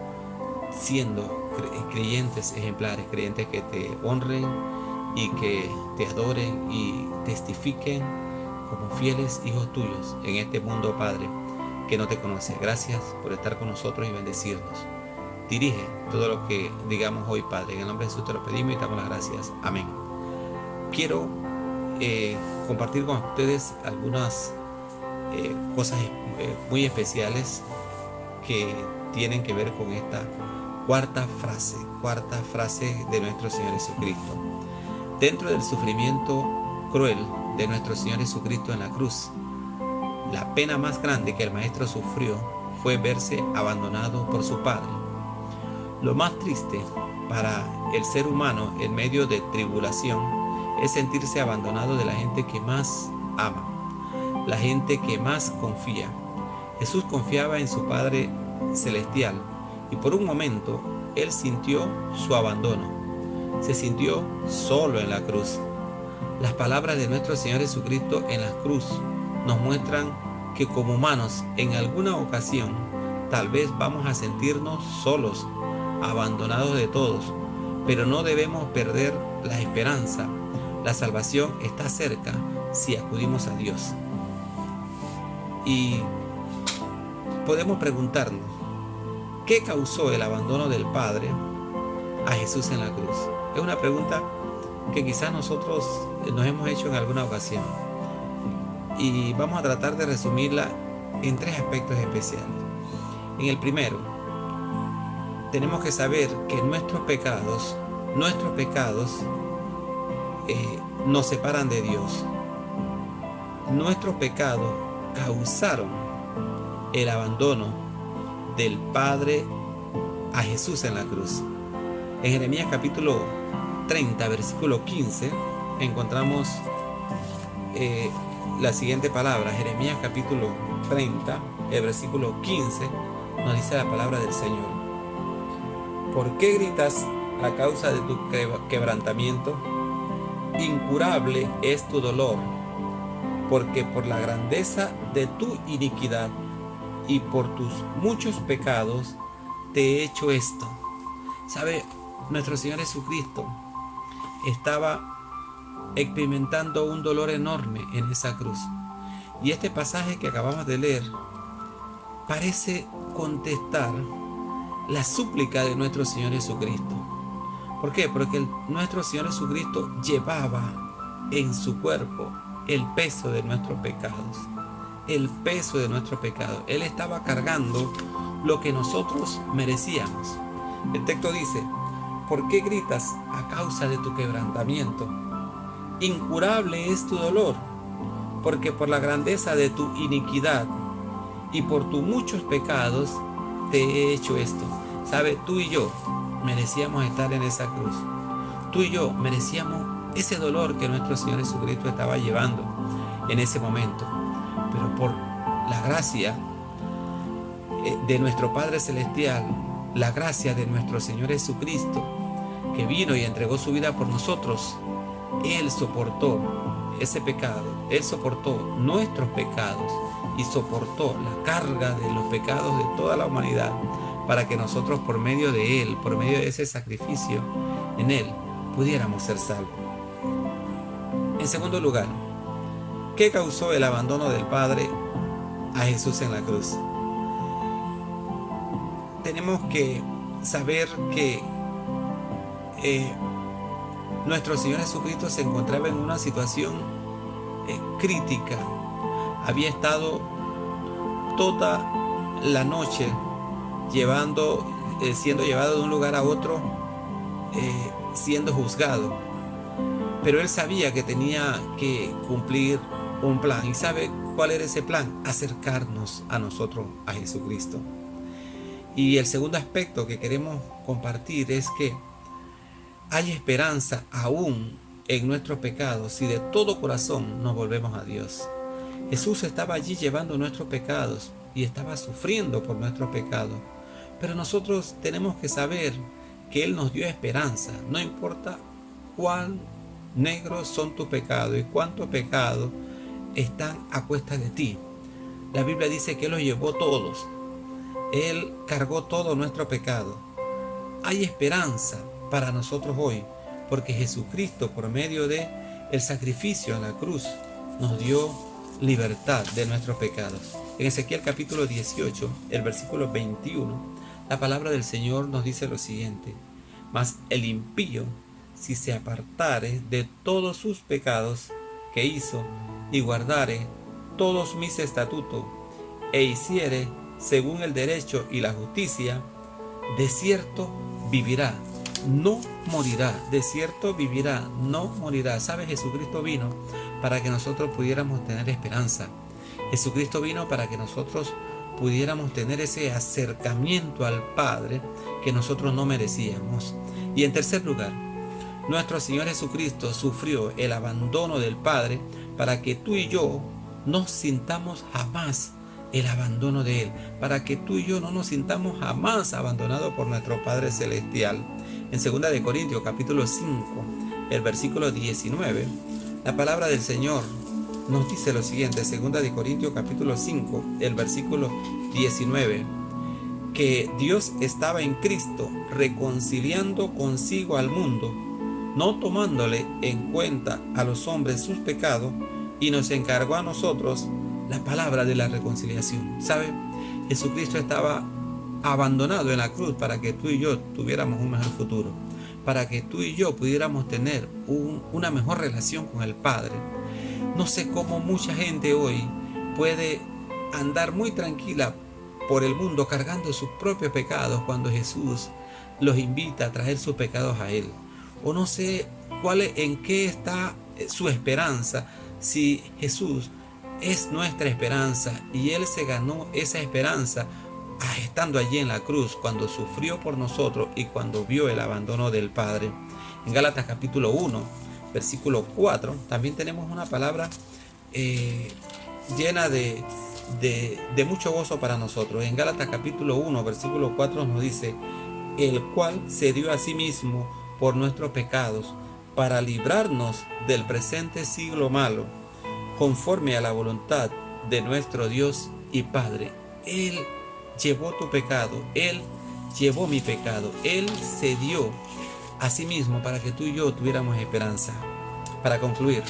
siendo creyentes ejemplares, creyentes que te honren y que te adoren y testifiquen como fieles hijos tuyos en este mundo, Padre, que no te conoce. Gracias por estar con nosotros y bendecirnos. Dirige todo lo que digamos hoy, Padre. En el nombre de Jesús te lo pedimos y te damos las gracias. Amén. Quiero compartir con ustedes algunas cosas muy especiales que tienen que ver con esta cuarta frase de nuestro Señor Jesucristo. Dentro del sufrimiento cruel de nuestro Señor Jesucristo en la cruz, la pena más grande que el Maestro sufrió fue verse abandonado por su Padre. Lo más triste para el ser humano en medio de tribulación es sentirse abandonado de la gente que más ama, la gente que más confía. Jesús confiaba en su Padre Celestial y por un momento Él sintió su abandono. Se sintió solo en la cruz. Las palabras de nuestro Señor Jesucristo en la cruz nos muestran que como humanos en alguna ocasión tal vez vamos a sentirnos solos, abandonados de todos, pero no debemos perder la esperanza. La salvación está cerca si acudimos a Dios. Y podemos preguntarnos, ¿qué causó el abandono del Padre a Jesús en la cruz? Es una pregunta que quizás nosotros nos hemos hecho en alguna ocasión. Y vamos a tratar de resumirla en tres aspectos especiales. En el primero, tenemos que saber que nuestros pecados nos separan de Dios. Nuestros pecados causaron el abandono del Padre a Jesús en la cruz. En Jeremías capítulo 30, versículo 15, encontramos la siguiente palabra. Jeremías capítulo 30, el versículo 15, nos dice la palabra del Señor. ¿Por qué gritas a causa de tu quebrantamiento? Incurable es tu dolor, porque por la grandeza de tu iniquidad y por tus muchos pecados te he hecho esto. ¿Sabe? Nuestro Señor Jesucristo estaba experimentando un dolor enorme en esa cruz. Y este pasaje que acabamos de leer parece contestar la súplica de nuestro Señor Jesucristo. ¿Por qué? Porque nuestro Señor Jesucristo llevaba en su cuerpo el peso de nuestros pecados. El peso de nuestros pecados. Él estaba cargando lo que nosotros merecíamos. El texto dice: ¿por qué gritas a causa de tu quebrantamiento? Incurable es tu dolor, porque por la grandeza de tu iniquidad y por tus muchos pecados te he hecho esto. ¿Sabe? Tú y yo merecíamos estar en esa cruz. Tú y yo merecíamos ese dolor que nuestro Señor Jesucristo estaba llevando en ese momento. Pero por la gracia de nuestro Padre Celestial, la gracia de nuestro Señor Jesucristo, que vino y entregó su vida por nosotros, Él soportó ese pecado, Él soportó nuestros pecados y soportó la carga de los pecados de toda la humanidad para que nosotros por medio de Él, por medio de ese sacrificio en Él, pudiéramos ser salvos. En segundo lugar, ¿qué causó el abandono del Padre a Jesús en la cruz? Tenemos que saber que nuestro Señor Jesucristo se encontraba en una situación crítica. Había estado toda la noche siendo llevado de un lugar a otro, siendo juzgado. Pero él sabía que tenía que cumplir un plan. ¿Y sabe cuál era ese plan? Acercarnos a nosotros, a Jesucristo. Y el segundo aspecto que queremos compartir es que hay esperanza aún en nuestros pecados si de todo corazón nos volvemos a Dios. Jesús estaba allí llevando nuestros pecados y estaba sufriendo por nuestros pecados. Pero nosotros tenemos que saber que Él nos dio esperanza. No importa cuán negros son tus pecados y cuántos pecados están a cuesta de ti. La Biblia dice que Él los llevó todos. Él cargó todo nuestro pecado. Hay esperanza para nosotros hoy, porque Jesucristo, por medio de el sacrificio en la cruz, nos dio libertad de nuestros pecados. En Ezequiel capítulo 18, el versículo 21, la palabra del Señor nos dice lo siguiente: mas el impío, si se apartare de todos sus pecados que hizo, y guardare todos mis estatutos, e hiciere según el derecho y la justicia, de cierto vivirá, no morirá. De cierto vivirá, no morirá. ¿Sabe? Jesucristo vino para que nosotros pudiéramos tener esperanza. Jesucristo vino para que nosotros pudiéramos tener ese acercamiento al Padre que nosotros no merecíamos. Y en tercer lugar, nuestro Señor Jesucristo sufrió el abandono del Padre para que tú y yo no sintamos jamás el abandono de Él, para que tú y yo no nos sintamos jamás abandonados por nuestro Padre Celestial. En 2 de Corintios capítulo 5, el versículo 19, la palabra del Señor nos dice lo siguiente: 2 de Corintios capítulo 5, el versículo 19, que Dios estaba en Cristo reconciliando consigo al mundo, no tomándole en cuenta a los hombres sus pecados, y nos encargó a nosotros la palabra de la reconciliación. ¿Sabe? Jesucristo estaba abandonado en la cruz para que tú y yo tuviéramos un mejor futuro, para que tú y yo pudiéramos tener una mejor relación con el Padre. No sé cómo mucha gente hoy puede andar muy tranquila por el mundo cargando sus propios pecados cuando Jesús los invita a traer sus pecados a Él. O no sé en qué está su esperanza, si Jesús es nuestra esperanza y Él se ganó esa esperanza estando allí en la cruz, cuando sufrió por nosotros y cuando vio el abandono del Padre. En Gálatas capítulo 1, versículo 4, también tenemos una palabra llena de mucho gozo para nosotros. En Gálatas capítulo 1, versículo 4 nos dice: el cual se dio a sí mismo por nuestros pecados, para librarnos del presente siglo malo, conforme a la voluntad de nuestro Dios y Padre. Él llevó tu pecado, Él llevó mi pecado, Él se dio a sí mismo para que tú y yo tuviéramos esperanza. Para concluir,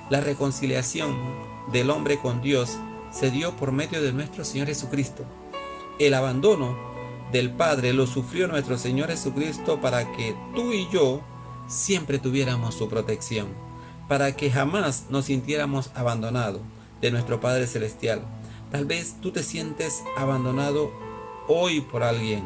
la reconciliación del hombre con Dios se dio por medio de nuestro Señor Jesucristo. El abandono del Padre lo sufrió nuestro Señor Jesucristo para que tú y yo siempre tuviéramos su protección, para que jamás nos sintiéramos abandonados de nuestro Padre Celestial. Tal vez tú te sientes abandonado hoy por alguien.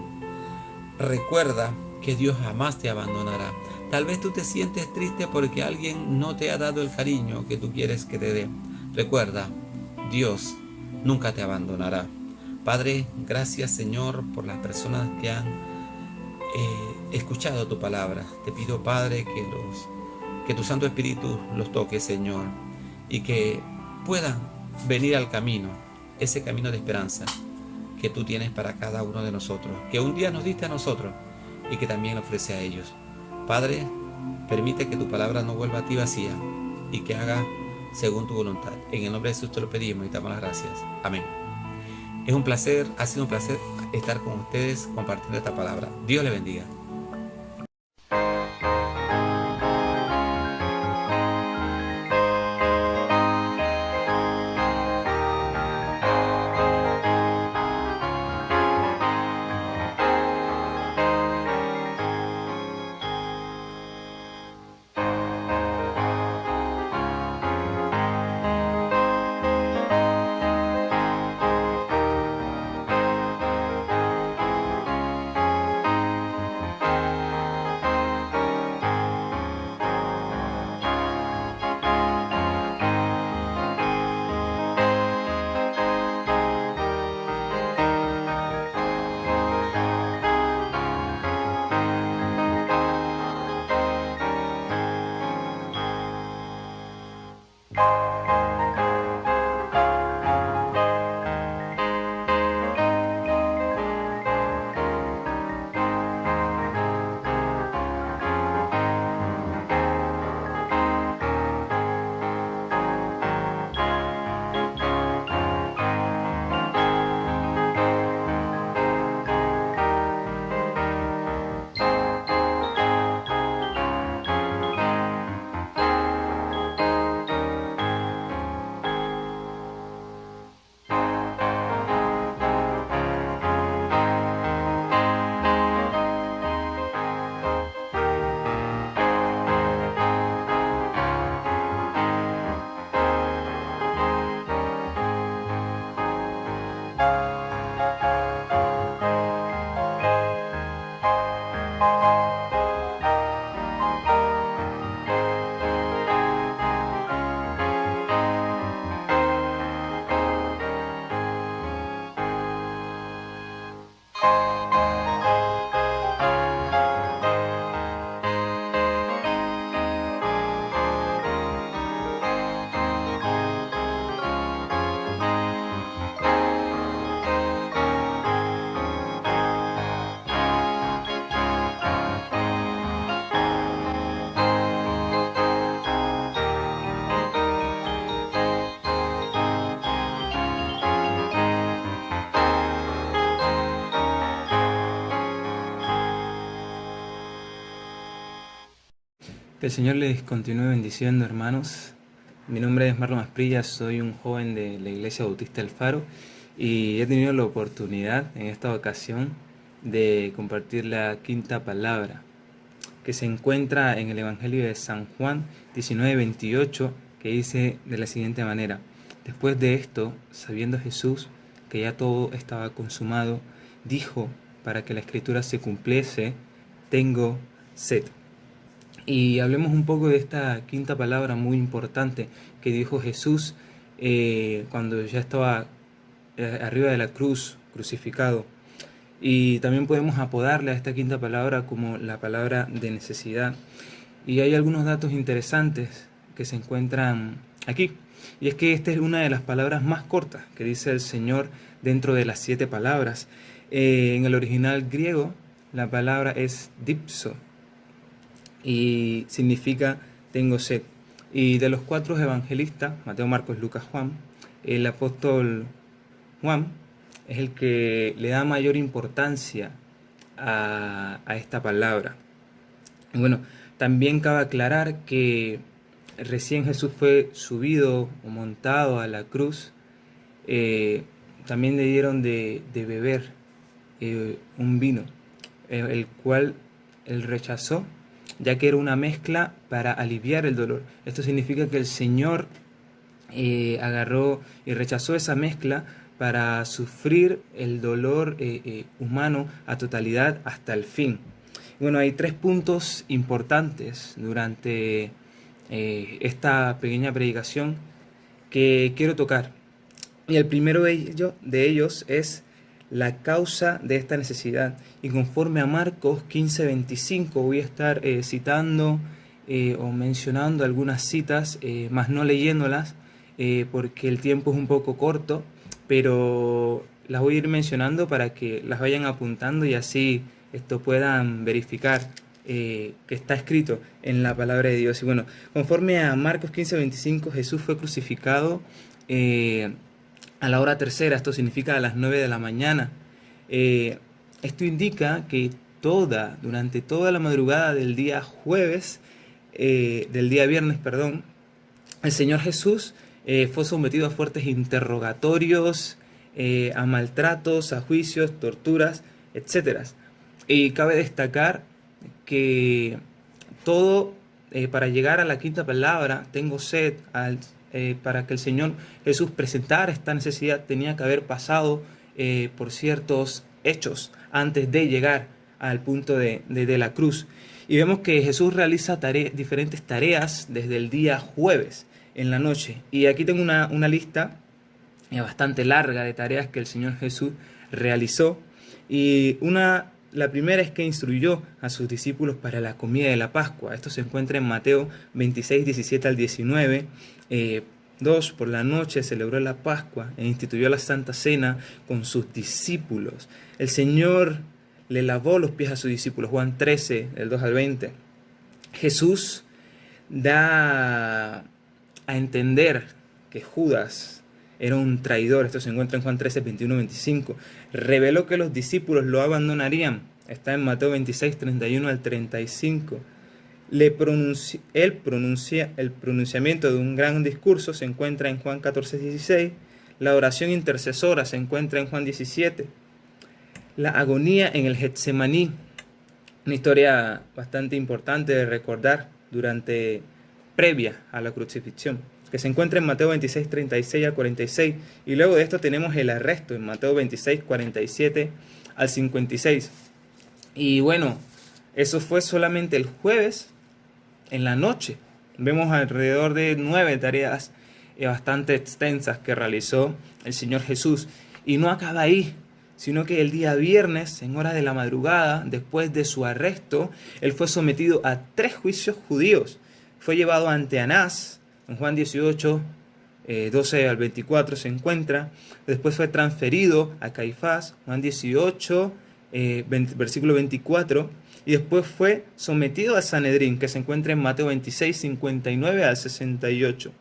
Recuerda que Dios jamás te abandonará. Tal vez tú te sientes triste porque alguien no te ha dado el cariño que tú quieres que te dé. Recuerda, Dios nunca te abandonará. Padre, gracias Señor por las personas que han escuchado tu palabra. Te pido, Padre, que tu Santo Espíritu los toque, Señor, y que puedan venir al camino, ese camino de esperanza que tú tienes para cada uno de nosotros, que un día nos diste a nosotros y que también ofrece a ellos. Padre, permite que tu palabra no vuelva a ti vacía y que haga según tu voluntad. En el nombre de Jesús te lo pedimos y te damos las gracias. Amén. Es un placer, ha sido un placer estar con ustedes compartiendo esta palabra. Dios le bendiga. Que el Señor les continúe bendiciendo, hermanos. Mi nombre es Marlon Asprilla, soy un joven de la Iglesia Bautista del Faro y he tenido la oportunidad en esta ocasión de compartir la quinta palabra que se encuentra en el Evangelio de San Juan 19:28, que dice de la siguiente manera: después de esto, sabiendo Jesús que ya todo estaba consumado, dijo, para que la escritura se cumpliese: tengo sed. Y hablemos un poco de esta quinta palabra muy importante que dijo Jesús cuando ya estaba arriba de la cruz, crucificado. Y también podemos apodarle a esta quinta palabra como la palabra de necesidad. Y hay algunos datos interesantes que se encuentran aquí. Y es que esta es una de las palabras más cortas que dice el Señor dentro de las 7 palabras. En el original griego, la palabra es dipso y significa tengo sed. Y de los 4 evangelistas, Mateo, Marcos, Lucas, Juan, el apóstol Juan es el que le da mayor importancia a esta palabra. Y bueno, también cabe aclarar que recién Jesús fue subido o montado a la cruz, también le dieron de beber un vino, el cual él rechazó, ya que era una mezcla para aliviar el dolor. Esto significa que el Señor agarró y rechazó esa mezcla para sufrir el dolor humano a totalidad hasta el fin. Bueno, hay 3 puntos importantes durante esta pequeña predicación que quiero tocar. Y el primero de ellos es la causa de esta necesidad. Y conforme a Marcos 15:25 voy a estar citando o mencionando algunas citas, más no leyéndolas, porque el tiempo es un poco corto, pero las voy a ir mencionando para que las vayan apuntando y así esto puedan verificar que está escrito en la palabra de Dios. Y bueno, conforme a Marcos 15:25, Jesús fue crucificado a la hora tercera, esto significa a las 9 de la mañana. Esto indica que durante toda la madrugada del día viernes, el Señor Jesús fue sometido a fuertes interrogatorios, a maltratos, a juicios, torturas, etc. Y cabe destacar que todo para llegar a la quinta palabra, tengo sed, para que el Señor Jesús presentara esta necesidad, tenía que haber pasado por ciertos hechos antes de llegar al punto de la cruz. Y vemos que Jesús realiza diferentes tareas desde el día jueves en la noche. Y aquí tengo una lista bastante larga de tareas que el Señor Jesús realizó. Y la primera es que instruyó a sus discípulos para la comida de la Pascua. Esto se encuentra en Mateo 26, 17 al 19. 2. Por la noche celebró la Pascua e instituyó la Santa Cena con sus discípulos. El Señor le lavó los pies a sus discípulos. Juan 13, del 2 al 20. Jesús da a entender que Judas era un traidor. Esto se encuentra en Juan 13, 21, 25. Reveló que los discípulos lo abandonarían. Está en Mateo 26, 31 al 35. El pronunciamiento de un gran discurso se encuentra en Juan 14, 16. La oración intercesora se encuentra en Juan 17. La agonía en el Getsemaní, una historia bastante importante de recordar previa a la crucifixión, que se encuentra en Mateo 26, 36 al 46. Y luego de esto tenemos el arresto en Mateo 26, 47 al 56. Y bueno, eso fue solamente el jueves en la noche. Vemos alrededor de 9 tareas bastante extensas que realizó el Señor Jesús. Y no acaba ahí, sino que el día viernes, en hora de la madrugada, después de su arresto, él fue sometido a 3 juicios judíos. Fue llevado ante Anás, en Juan 18, 12 al 24 se encuentra. Después fue transferido a Caifás, Juan 18, versículo 24. Y después fue sometido a Sanedrín, que se encuentra en Mateo 26, 59 al 68.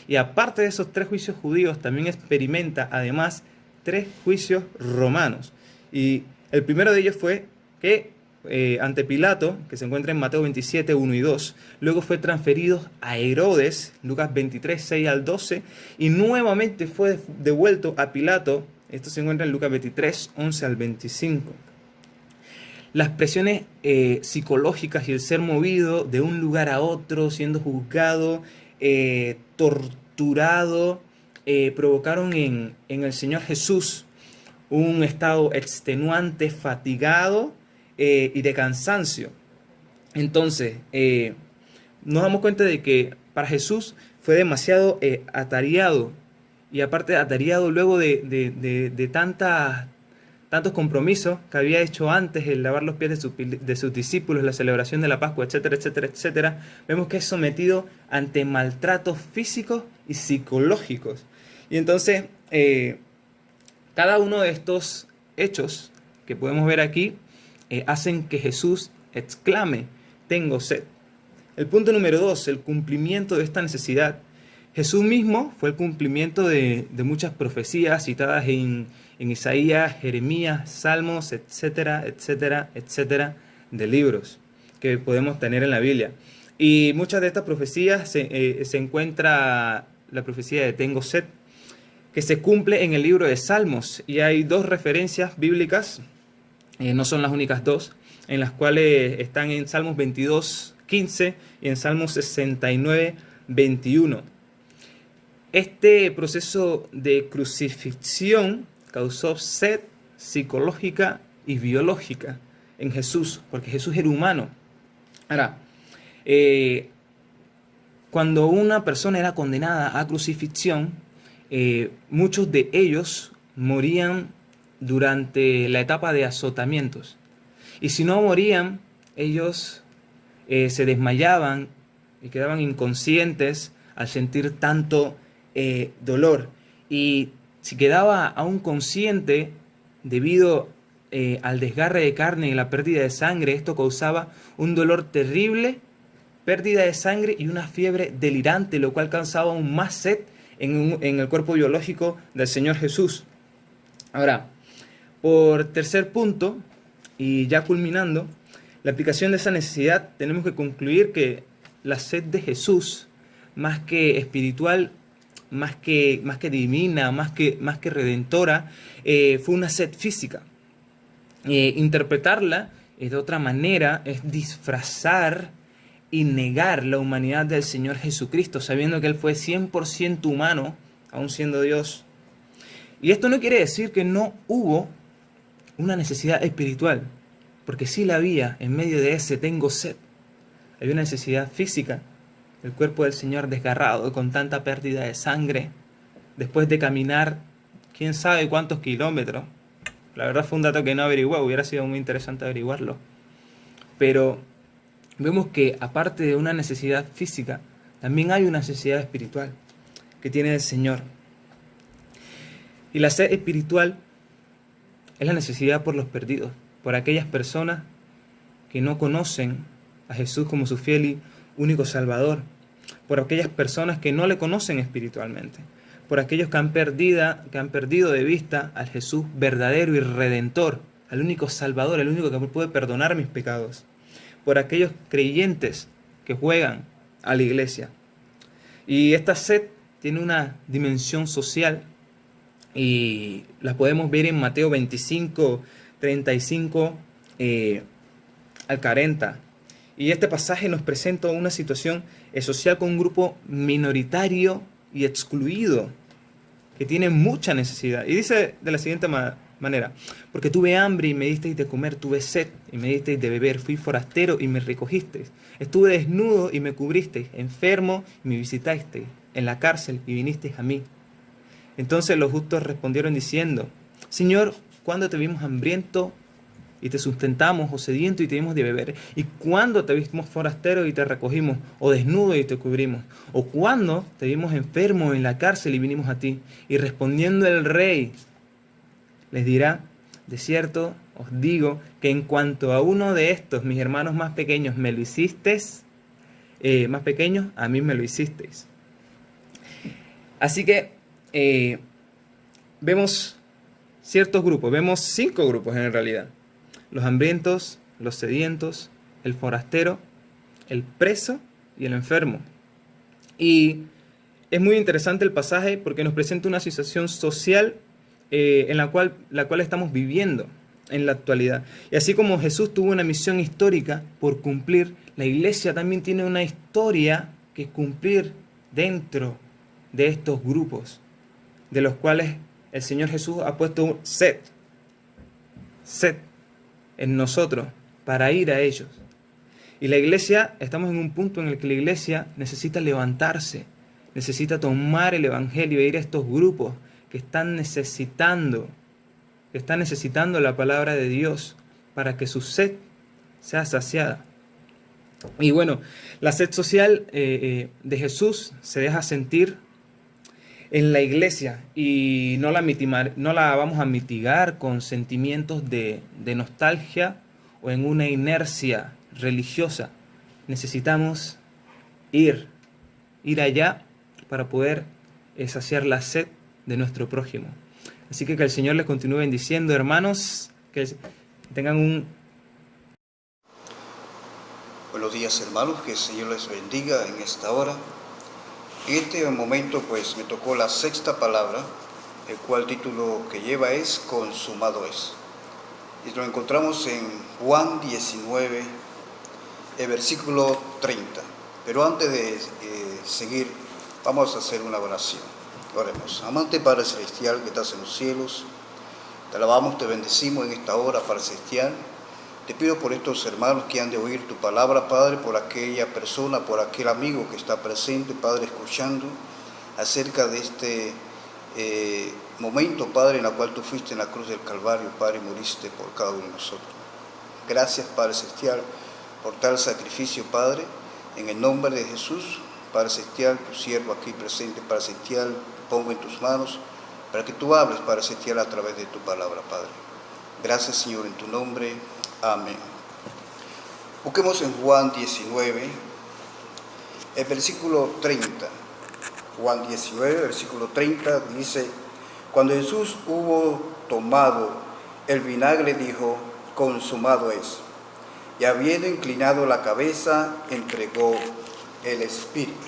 Y aparte de esos 3 juicios judíos, también experimenta además 3 juicios romanos. Y el primero de ellos fue que ante Pilato, que se encuentra en Mateo 27, 1 y 2. Luego fue transferido a Herodes, Lucas 23, 6 al 12. Y nuevamente fue devuelto a Pilato. Esto se encuentra en Lucas 23, 11 al 25. Las presiones psicológicas y el ser movido de un lugar a otro, siendo juzgado, torturado, provocaron en el Señor Jesús un estado extenuante, fatigado y de cansancio. Entonces, nos damos cuenta de que para Jesús fue demasiado atareado, y aparte atareado luego de tantos compromisos que había hecho antes, el lavar los pies de sus discípulos, la celebración de la Pascua, etcétera, etcétera, etcétera. Vemos que es sometido ante maltratos físicos y psicológicos. Y entonces, cada uno de estos hechos que podemos ver aquí hacen que Jesús exclame: tengo sed. El punto número 2, el cumplimiento de esta necesidad. Jesús mismo fue el cumplimiento de muchas profecías citadas en Isaías, Jeremías, Salmos, etcétera, etcétera, etcétera, de libros que podemos tener en la Biblia. Y muchas de estas profecías se encuentra la profecía de tengo sed, que se cumple en el libro de Salmos. Y hay dos referencias bíblicas, no son las únicas dos, en las cuales están en Salmos 22, 15 y en Salmos 69, 21. Este proceso de crucifixión causó sed psicológica y biológica en Jesús, porque Jesús era humano. Ahora, cuando una persona era condenada a crucifixión, muchos de ellos morían durante la etapa de azotamientos. Y si no morían, ellos se desmayaban y quedaban inconscientes al sentir tanto dolor. Y si quedaba aún consciente debido al desgarre de carne y la pérdida de sangre, esto causaba un dolor terrible, pérdida de sangre y una fiebre delirante, lo cual causaba aún más sed en el cuerpo biológico del Señor Jesús. Ahora, por tercer punto, y ya culminando, la aplicación de esa necesidad, tenemos que concluir que la sed de Jesús, más que espiritual, más que divina, más que redentora, fue una sed física. Interpretarla de otra manera es disfrazar y negar la humanidad del Señor Jesucristo, sabiendo que Él fue 100% humano, aun siendo Dios. Y esto no quiere decir que no hubo una necesidad espiritual, porque sí la había en medio de ese tengo sed. Hay una necesidad física, el cuerpo del Señor desgarrado con tanta pérdida de sangre, después de caminar quién sabe cuántos kilómetros. La verdad fue un dato que no averigué, hubiera sido muy interesante averiguarlo. Pero vemos que aparte de una necesidad física, también hay una necesidad espiritual que tiene el Señor. Y la sed espiritual es la necesidad por los perdidos, por aquellas personas que no conocen a Jesús como su fiel y único Salvador, por aquellas personas que no le conocen espiritualmente, por aquellos que han perdido de vista al Jesús verdadero y redentor, al único Salvador, el único que puede perdonar mis pecados, por aquellos creyentes que juegan a la iglesia. Y esta sed tiene una dimensión social y la podemos ver en Mateo 25, 35 al 40. Y este pasaje nos presenta una situación social con un grupo minoritario y excluido que tiene mucha necesidad. Y dice de la siguiente manera: porque tuve hambre y me disteis de comer, tuve sed y me disteis de beber, fui forastero y me recogisteis, estuve desnudo y me cubristeis, enfermo y me visitasteis, en la cárcel y vinisteis a mí. Entonces los justos respondieron diciendo: Señor, ¿cuándo te vimos hambriento y te sustentamos, o sediento y te dimos de beber? ¿Y cuándo te vimos forastero y te recogimos, o desnudo y te cubrimos? ¿O cuándo te vimos enfermo en la cárcel y vinimos a ti? Y respondiendo el rey les dirá: de cierto os digo que en cuanto a uno de estos mis hermanos más pequeños me lo hicisteis, más pequeños, a mí me lo hicisteis. Así que vemos ciertos grupos, vemos 5 grupos en realidad: los hambrientos, los sedientos, el forastero, el preso y el enfermo. Y es muy interesante el pasaje porque nos presenta una situación social en la cual estamos viviendo en la actualidad. Y así como Jesús tuvo una misión histórica por cumplir, la iglesia también tiene una historia que cumplir dentro de estos grupos, de los cuales el Señor Jesús ha puesto sed en nosotros para ir a ellos. Y la iglesia, estamos en un punto en el que la iglesia necesita levantarse, necesita tomar el evangelio e ir a estos grupos que están necesitando la palabra de Dios para que su sed sea saciada. Y bueno, la sed social de Jesús se deja sentir en la iglesia y no la vamos a mitigar con sentimientos de nostalgia o en una inercia religiosa. Necesitamos ir allá para poder saciar la sed de nuestro prójimo. Así que el Señor les continúe bendiciendo, hermanos, que tengan un... Buenos días, hermanos, que el Señor les bendiga en esta hora. En este momento pues me tocó la sexta palabra, el cual título que lleva es consumado es. Y lo encontramos en Juan 19, el versículo 30. Pero antes de seguir, vamos a hacer una oración. Oremos. Amante Padre Celestial que estás en los cielos, te alabamos, te bendecimos en esta hora, Padre Celestial. Te pido por estos hermanos que han de oír tu palabra, Padre, por aquella persona, por aquel amigo que está presente, Padre, escuchando acerca de este momento, Padre, en el cual tú fuiste en la cruz del Calvario, Padre, y moriste por cada uno de nosotros. Gracias, Padre Celestial, por tal sacrificio, Padre, en el nombre de Jesús. Padre Celestial, tu siervo aquí presente, Padre Celestial, pongo en tus manos para que tú hables, Padre Celestial, a través de tu palabra, Padre. Gracias, Señor, en tu nombre. Amén. Busquemos en Juan 19, el versículo 30. Juan 19, versículo 30, dice: Cuando Jesús hubo tomado el vinagre, dijo: consumado es. Y habiendo inclinado la cabeza, entregó el Espíritu.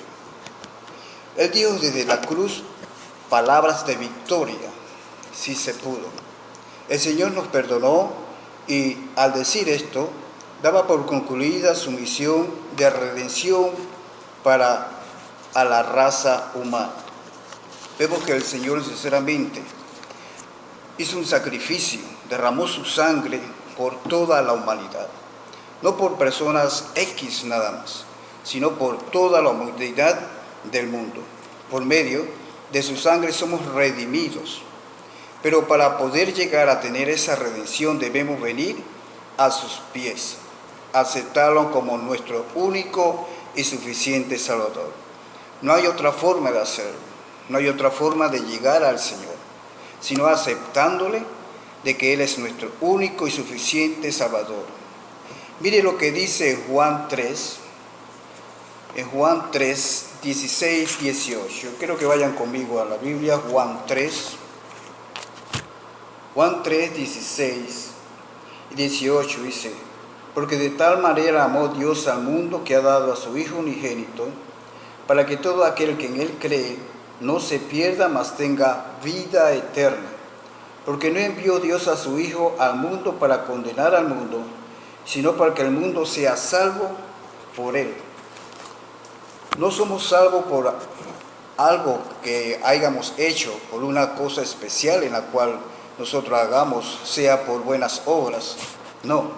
Él dijo desde la cruz palabras de victoria: sí se pudo. El Señor nos perdonó. Y al decir esto, daba por concluida su misión de redención para a la raza humana. Vemos que el Señor sinceramente hizo un sacrificio, derramó su sangre por toda la humanidad. No por personas X nada más, sino por toda la humanidad del mundo. Por medio de su sangre somos redimidos. Pero para poder llegar a tener esa redención debemos venir a sus pies, aceptarlo como nuestro único y suficiente Salvador. No hay otra forma de hacerlo, no hay otra forma de llegar al Señor, sino aceptándole de que Él es nuestro único y suficiente Salvador. Mire lo que dice Juan 3, en Juan 3, 16, 18. Yo quiero que vayan conmigo a la Biblia, Juan 3, 16 y 18 dice: Porque de tal manera amó Dios al mundo que ha dado a su Hijo unigénito, para que todo aquel que en Él cree no se pierda, mas tenga vida eterna. Porque no envió Dios a su Hijo al mundo para condenar al mundo, sino para que el mundo sea salvo por Él. No somos salvos por algo que hayamos hecho, por una cosa especial en la cual nosotros hagamos, sea por buenas obras. No,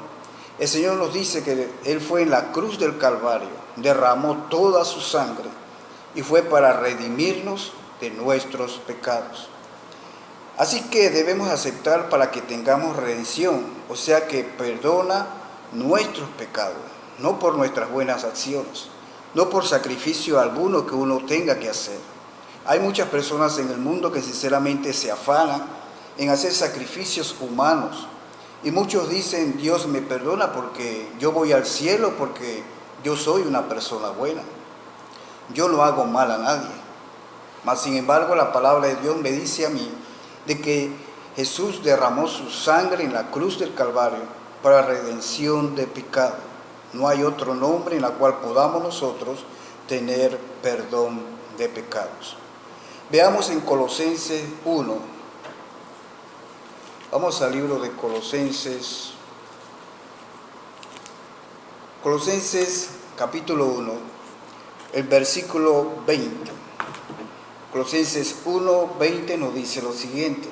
el Señor nos dice que Él fue en la cruz del Calvario, derramó toda su sangre y fue para redimirnos de nuestros pecados. Así que debemos aceptar para que tengamos redención, o sea que perdona nuestros pecados, no por nuestras buenas acciones, no por sacrificio alguno que uno tenga que hacer. Hay muchas personas en el mundo que sinceramente se afanan en hacer sacrificios humanos. Y muchos dicen: Dios me perdona porque yo voy al cielo, porque yo soy una persona buena. Yo no hago mal a nadie. Mas sin embargo la palabra de Dios me dice a mí de que Jesús derramó su sangre en la cruz del Calvario para redención de pecado. No hay otro nombre en el cual podamos nosotros tener perdón de pecados. Veamos en Colosenses 1. Vamos al libro de Colosenses. Colosenses capítulo 1, el versículo 20. Colosenses 1, 20 nos dice lo siguiente: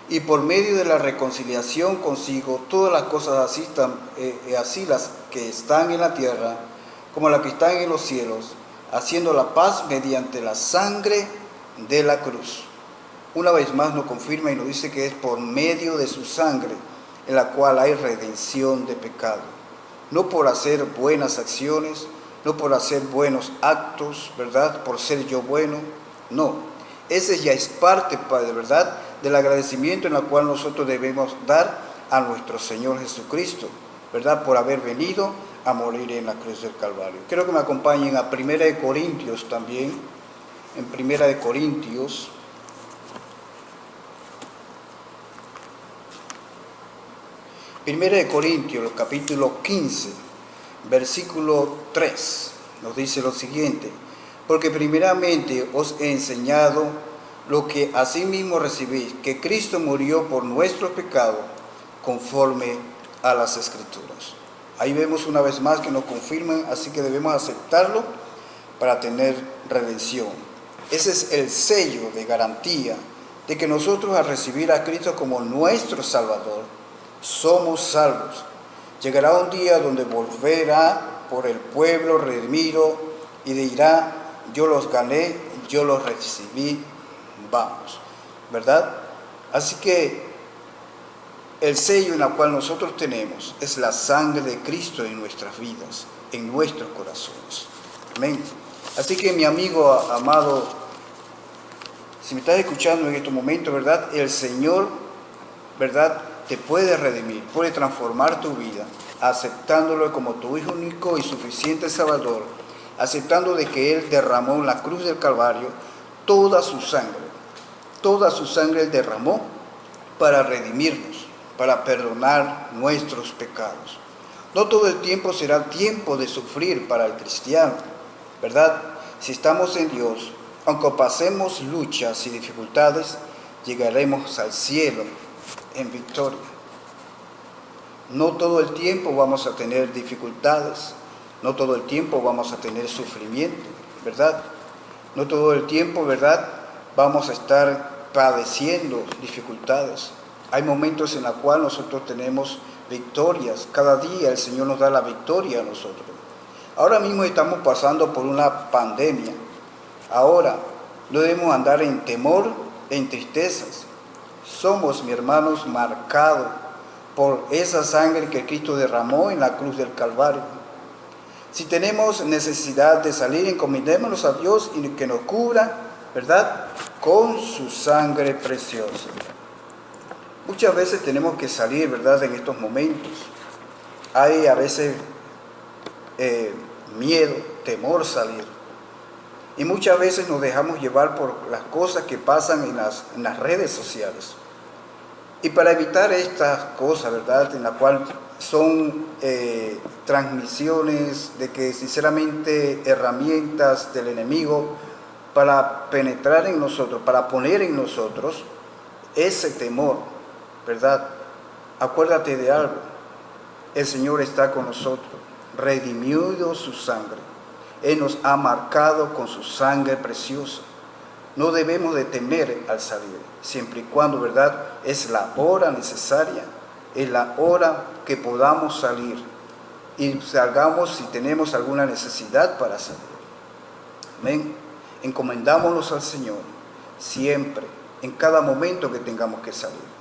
y por medio de la reconciliación consigo, todas las cosas así las que están en la tierra como las que están en los cielos, haciendo la paz mediante la sangre de la cruz. Una vez más nos confirma y nos dice que es por medio de su sangre en la cual hay redención de pecado. No por hacer buenas acciones, no por hacer buenos actos, ¿verdad? Por ser yo bueno, no. Ese ya es parte, Padre, ¿verdad?, del agradecimiento en el cual nosotros debemos dar a nuestro Señor Jesucristo, ¿verdad?, por haber venido a morir en la cruz del Calvario. Quiero que me acompañen a 1 de Corintios también, en 1 de Corintios, capítulo 15, versículo 3, nos dice lo siguiente: porque primeramente os he enseñado lo que asimismo recibís, que Cristo murió por nuestros pecados conforme a las Escrituras. Ahí vemos una vez más que nos confirman, así que debemos aceptarlo para tener redención. Ese es el sello de garantía de que nosotros, al recibir a Cristo como nuestro Salvador, somos salvos. Llegará un día donde volverá por el pueblo redimido y dirá: yo los gané, yo los recibí, vamos, ¿verdad? Así que el sello en el cual nosotros tenemos es la sangre de Cristo en nuestras vidas, en nuestros corazones. Amén. Así que, mi amigo amado, si me estás escuchando en estos momentos, ¿verdad?, el Señor, ¿verdad?, te puede redimir, puede transformar tu vida, aceptándolo como tu Hijo único y suficiente Salvador, aceptando de que Él derramó en la cruz del Calvario toda su sangre Él derramó para redimirnos, para perdonar nuestros pecados. No todo el tiempo será tiempo de sufrir para el cristiano, ¿verdad? Si estamos en Dios, aunque pasemos luchas y dificultades, llegaremos al cielo en victoria. No todo el tiempo vamos a tener dificultades, no todo el tiempo vamos a tener sufrimiento, ¿verdad? No todo el tiempo, ¿verdad?, vamos a estar padeciendo dificultades. Hay momentos en los cuales nosotros tenemos victorias. Cada día el Señor nos da la victoria a nosotros. Ahora mismo estamos pasando por una pandemia. Ahora no debemos andar en temor, en tristezas. Somos, mis hermanos, marcados por esa sangre que Cristo derramó en la cruz del Calvario. Si tenemos necesidad de salir, encomendémonos a Dios y que nos cubra, ¿verdad?, con su sangre preciosa. Muchas veces tenemos que salir, ¿verdad?, en estos momentos. Hay a veces miedo, temor salir. Y muchas veces nos dejamos llevar por las cosas que pasan en las redes sociales. Y para evitar estas cosas, ¿verdad?, en la cual son transmisiones de que sinceramente herramientas del enemigo para penetrar en nosotros, para poner en nosotros ese temor, ¿verdad? Acuérdate de algo: el Señor está con nosotros, redimido su sangre. Él nos ha marcado con su sangre preciosa. No debemos de temer al salir, siempre y cuando, ¿verdad?, es la hora necesaria, es la hora que podamos salir y salgamos si tenemos alguna necesidad para salir. Amén. Encomendámonos al Señor siempre, en cada momento que tengamos que salir.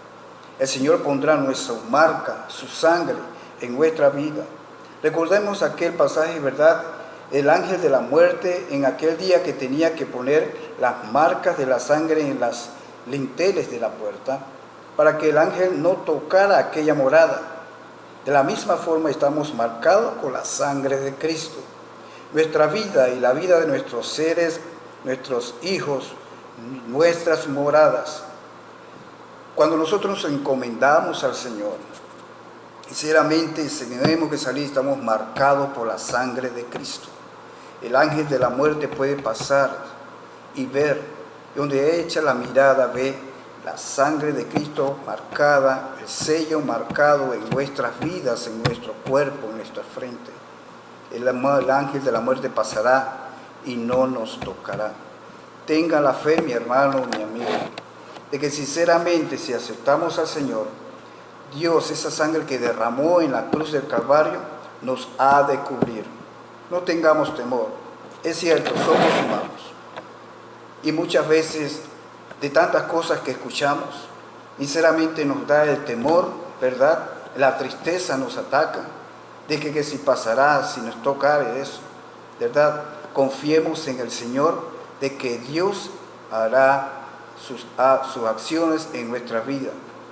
El Señor pondrá nuestra marca, su sangre en nuestra vida. Recordemos aquel pasaje, ¿verdad?, el ángel de la muerte en aquel día que tenía que poner las marcas de la sangre en las linteles de la puerta para que el ángel no tocara aquella morada. De la misma forma estamos marcados con la sangre de Cristo. Nuestra vida y la vida de nuestros seres, nuestros hijos, nuestras moradas, Cuando nosotros nos encomendamos al Señor, sinceramente, si tenemos que salir, estamos marcados por la sangre de Cristo. El ángel de la muerte puede pasar y ver, donde echa la mirada, ve la sangre de Cristo marcada, el sello marcado en nuestras vidas, en nuestro cuerpo, en nuestra frente. El ángel de la muerte pasará y no nos tocará. Tenga la fe, mi hermano, mi amigo, de que sinceramente, si aceptamos al Señor, Dios, esa sangre que derramó en la cruz del Calvario, nos ha de cubrir. No tengamos temor. Es cierto, somos humanos. Y muchas veces, de tantas cosas que escuchamos, sinceramente nos da el temor, ¿verdad? La tristeza nos ataca, de que si pasará, si nos toca eso, ¿verdad? Confiemos en el Señor, de que Dios hará sus acciones en nuestra vida.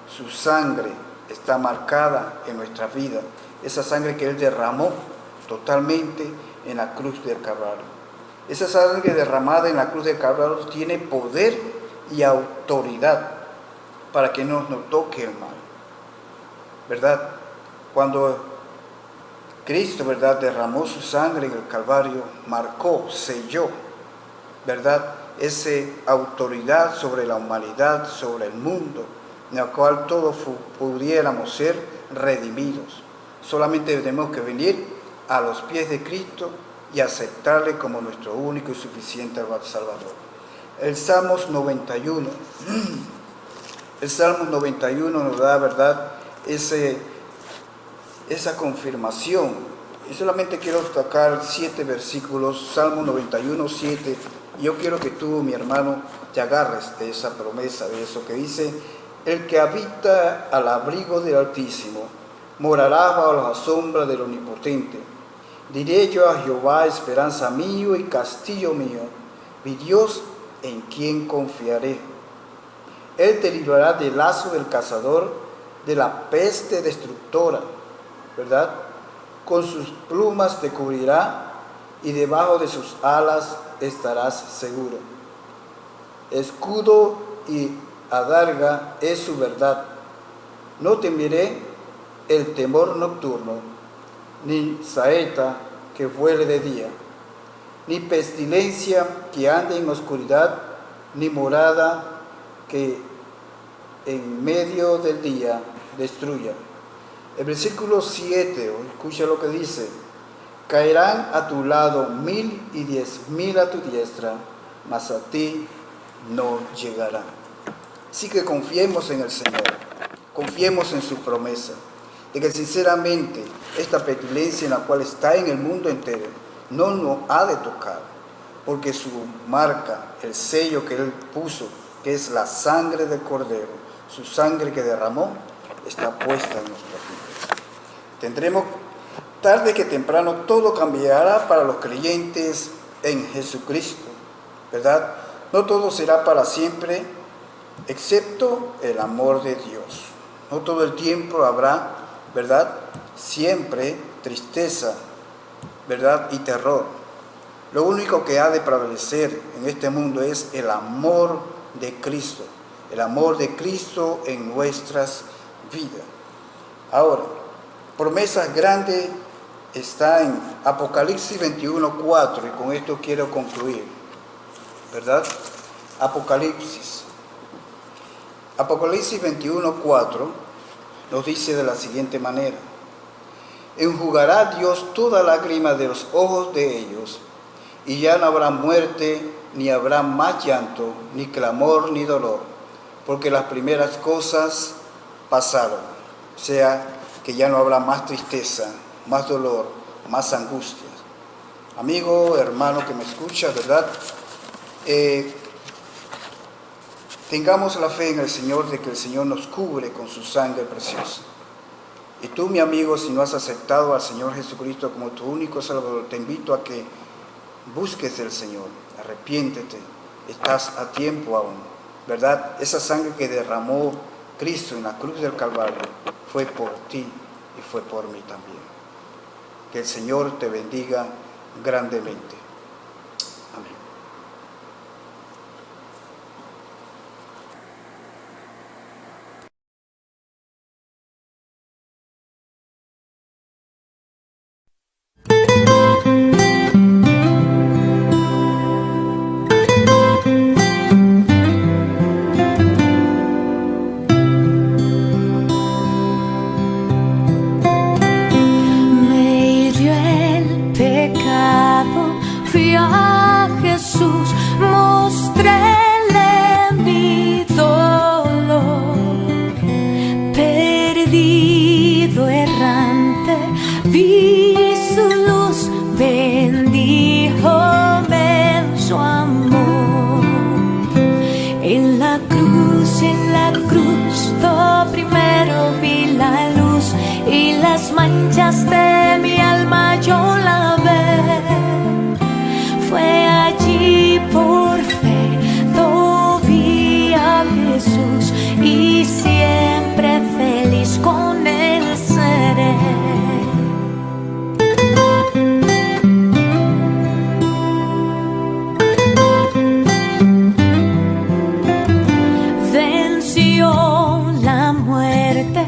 Su sangre está marcada en nuestra vida. Esa sangre que Él derramó totalmente en la cruz del Calvario. Esa sangre derramada en la cruz del Calvario tiene poder y autoridad para que no nos toque el mal, ¿verdad? Cuando Cristo, ¿verdad?, derramó su sangre en el Calvario, marcó, selló, ¿verdad?, esa autoridad sobre la humanidad, sobre el mundo, en la cual todos pudiéramos ser redimidos. Solamente tenemos que venir a los pies de Cristo y aceptarle como nuestro único y suficiente Salvador. El Salmos 91, el Salmos 91 nos da, ¿verdad?, esa confirmación. Y solamente quiero destacar 7 versículos, Salmo 91, 7. Yo quiero que tú, mi hermano, te agarres de esa promesa, de eso que dice: el que habita al abrigo del Altísimo morará bajo la sombra del Omnipotente. Diré yo a Jehová, esperanza mío y castillo mío, mi Dios en quien confiaré. Él te librará del lazo del cazador, de la peste destructora, ¿verdad? Con sus plumas te cubrirá y debajo de sus alas estarás seguro. Escudo y adarga es su verdad. No temeré el temor nocturno, ni saeta que vuele de día, ni pestilencia que ande en oscuridad, ni morada que en medio del día destruya. El versículo 7, escucha lo que dice: caerán a tu lado 1000 y 10,000 a tu diestra, mas a ti no llegará. Así que confiemos en el Señor, confiemos en su promesa, de que sinceramente esta pestilencia en la cual está en el mundo entero no nos ha de tocar, porque su marca, el sello que Él puso, que es la sangre del Cordero, su sangre que derramó, está puesta en nuestras vidas. Tendremos, tarde que temprano, todo cambiará para los creyentes en Jesucristo, ¿verdad? No todo será para siempre, excepto el amor de Dios. No todo el tiempo habrá, ¿verdad?, siempre tristeza, ¿verdad?, y terror. Lo único que ha de prevalecer en este mundo es el amor de Cristo, el amor de Cristo en nuestras vidas. Ahora, promesas grandes está en Apocalipsis 21:4, y con esto quiero concluir, ¿verdad? Apocalipsis 21:4 nos dice de la siguiente manera: enjugará Dios toda lágrima de los ojos de ellos, y ya no habrá muerte, ni habrá más llanto, ni clamor, ni dolor, porque las primeras cosas pasaron. O sea, que ya no habrá más tristeza, más dolor, más angustias. Amigo, hermano que me escucha, ¿verdad? Tengamos la fe en el Señor, de que el Señor nos cubre con su sangre preciosa. Y tú, mi amigo, si no has aceptado al Señor Jesucristo como tu único Salvador, te invito a que busques del Señor, arrepiéntete, estás a tiempo aún, ¿verdad? Esa sangre que derramó Cristo en la cruz del Calvario fue por ti y fue por mí también. Que el Señor te bendiga grandemente. perdido errante, vi su luz, bendíjome en su amor. En la cruz, lo primero vi la luz y las manchas de mi alma yo lavé. Fue allí por fe, lo vi a Jesús y siempre feliz con él seré. Venció la muerte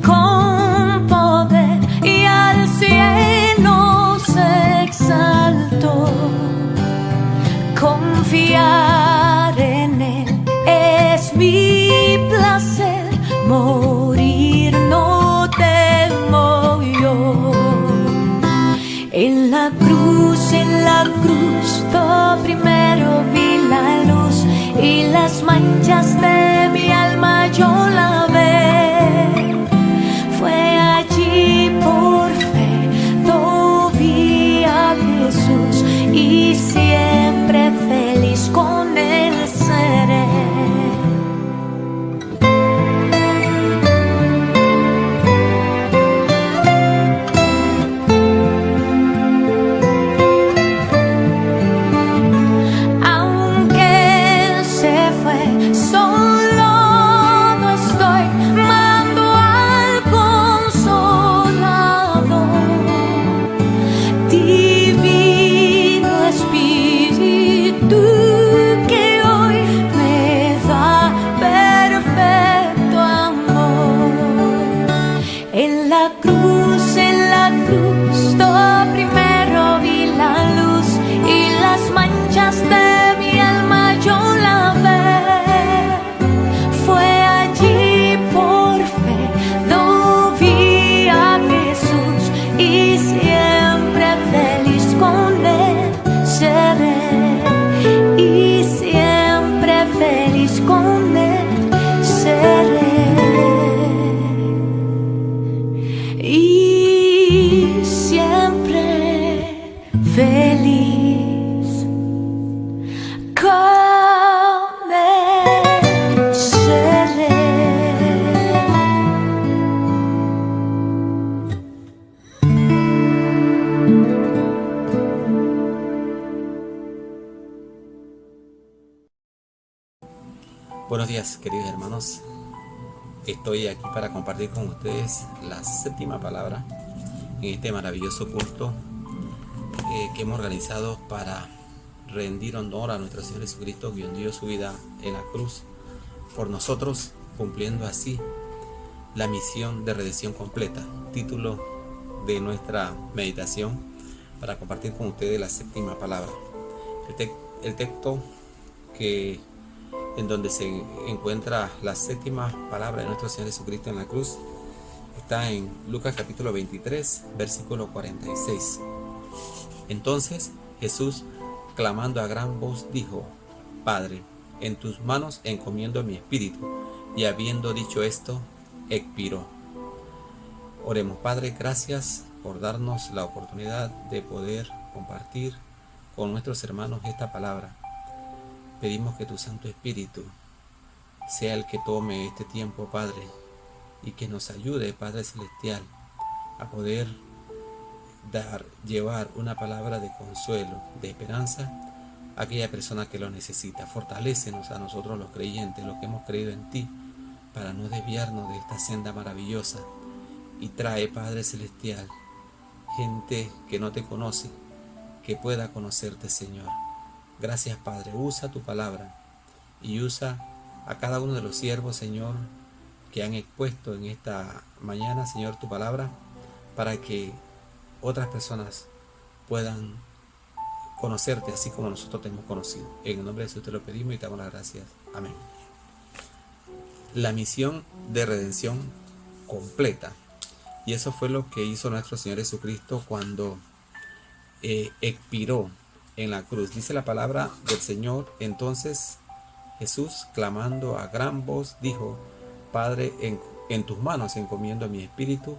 con poder y al cielo se exaltó. Confiar en él es mi placer, morir no temo yo. En la cruz, lo primero vi la luz y las manchas de mi alma yo lavé. Fue allí por fe, lo vi a Jesús y siempre feliz con él seré. Buenos días, queridos hermanos. Estoy aquí para compartir con ustedes la séptima palabra en este maravilloso culto que hemos organizado para rendir honor a nuestro Señor Jesucristo, quien dio su vida en la cruz por nosotros, cumpliendo así la misión de redención completa. Título de nuestra meditación para compartir con ustedes la séptima palabra. El texto en donde se encuentra la séptima palabra de nuestro Señor Jesucristo en la cruz está en Lucas capítulo 23, versículo 46. Entonces Jesús, clamando a gran voz, dijo: Padre, en tus manos encomiendo mi espíritu. Y habiendo dicho esto, expiró. Oremos. Padre, gracias por darnos la oportunidad de poder compartir con nuestros hermanos esta palabra. Pedimos que tu Santo Espíritu sea el que tome este tiempo, Padre, y que nos ayude, Padre Celestial, a poder llevar una palabra de consuelo, de esperanza a aquella persona que lo necesita. Fortalécenos a nosotros los creyentes, los que hemos creído en ti, para no desviarnos de esta senda maravillosa. Y trae, Padre Celestial, gente que no te conoce, que pueda conocerte, Señor. Gracias, Padre. Usa tu palabra y usa a cada uno de los siervos, Señor, que han expuesto en esta mañana, Señor, tu palabra, para que otras personas puedan conocerte así como nosotros te hemos conocido. En el nombre de Jesús te lo pedimos y te damos las gracias. Amén. La misión de redención completa. Y eso fue lo que hizo nuestro Señor Jesucristo cuando expiró en la cruz. Dice la palabra del Señor: entonces Jesús, clamando a gran voz, dijo: Padre, en tus manos encomiendo mi espíritu,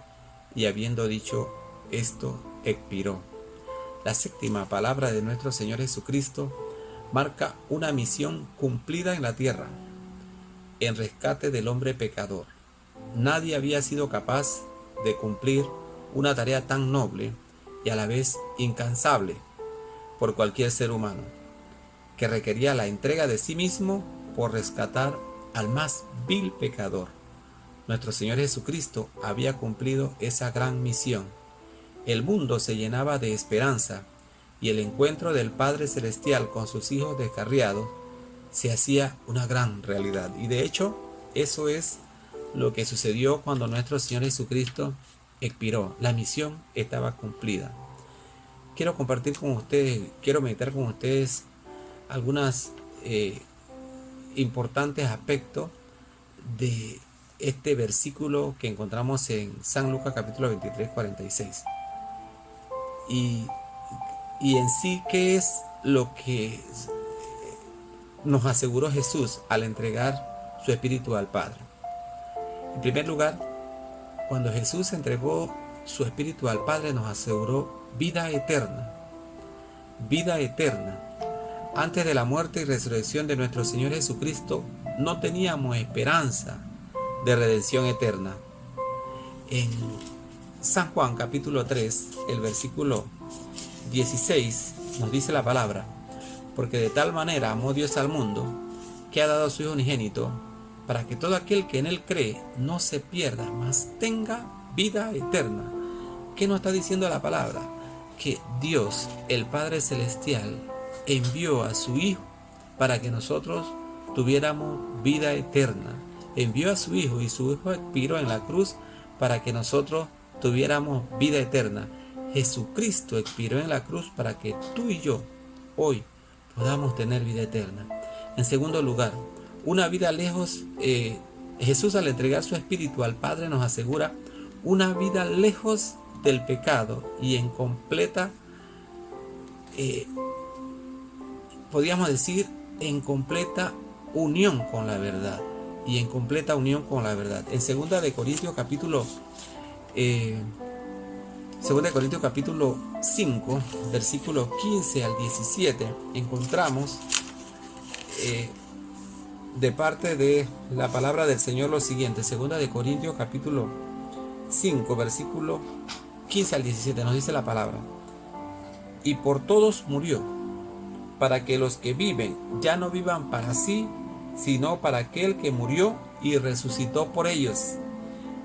y habiendo dicho esto, expiró. La séptima palabra de nuestro Señor Jesucristo marca una misión cumplida en la tierra, en rescate del hombre pecador. Nadie había sido capaz de cumplir una tarea tan noble y a la vez incansable por cualquier ser humano, que requería la entrega de sí mismo por rescatar al más vil pecador. Nuestro Señor Jesucristo había cumplido esa gran misión. El mundo se llenaba de esperanza y el encuentro del Padre Celestial con sus hijos descarriados se hacía una gran realidad. Y de hecho, eso es lo que sucedió cuando nuestro Señor Jesucristo expiró. La misión estaba cumplida. Quiero compartir con ustedes, quiero meditar con ustedes algunos importantes aspectos de este versículo que encontramos en San Lucas capítulo 23, 46. Y en sí, ¿qué es lo que nos aseguró Jesús al entregar su espíritu al Padre? En primer lugar, cuando Jesús entregó su espíritu al Padre, nos aseguró vida eterna. Vida eterna. Antes de la muerte y resurrección de nuestro Señor Jesucristo, no teníamos esperanza de redención eterna. En San Juan capítulo 3, el versículo 16, nos dice la palabra: porque de tal manera amó Dios al mundo, que ha dado a su Hijo unigénito, para que todo aquel que en Él cree no se pierda, mas tenga vida eterna. ¿Qué nos está diciendo la palabra? Que Dios, el Padre Celestial, envió a su Hijo para que nosotros tuviéramos vida eterna. Envió a su Hijo y su Hijo expiró en la cruz para que nosotros tuviéramos vida eterna. Jesucristo expiró en la cruz para que tú y yo hoy podamos tener vida eterna. En segundo lugar, una vida lejos, Jesús al entregar su espíritu al Padre nos asegura una vida lejos del pecado y en completa, podríamos decir, en completa unión con la verdad. Y en completa unión con la verdad. En 2 de Corintios capítulo 5, versículos 15 al 17, encontramos de parte de la palabra del Señor lo siguiente. 2 de Corintios capítulo 5, versículo 15 al 17, nos dice la palabra: y por todos murió, para que los que viven ya no vivan para sí, sino para aquel que murió y resucitó por ellos.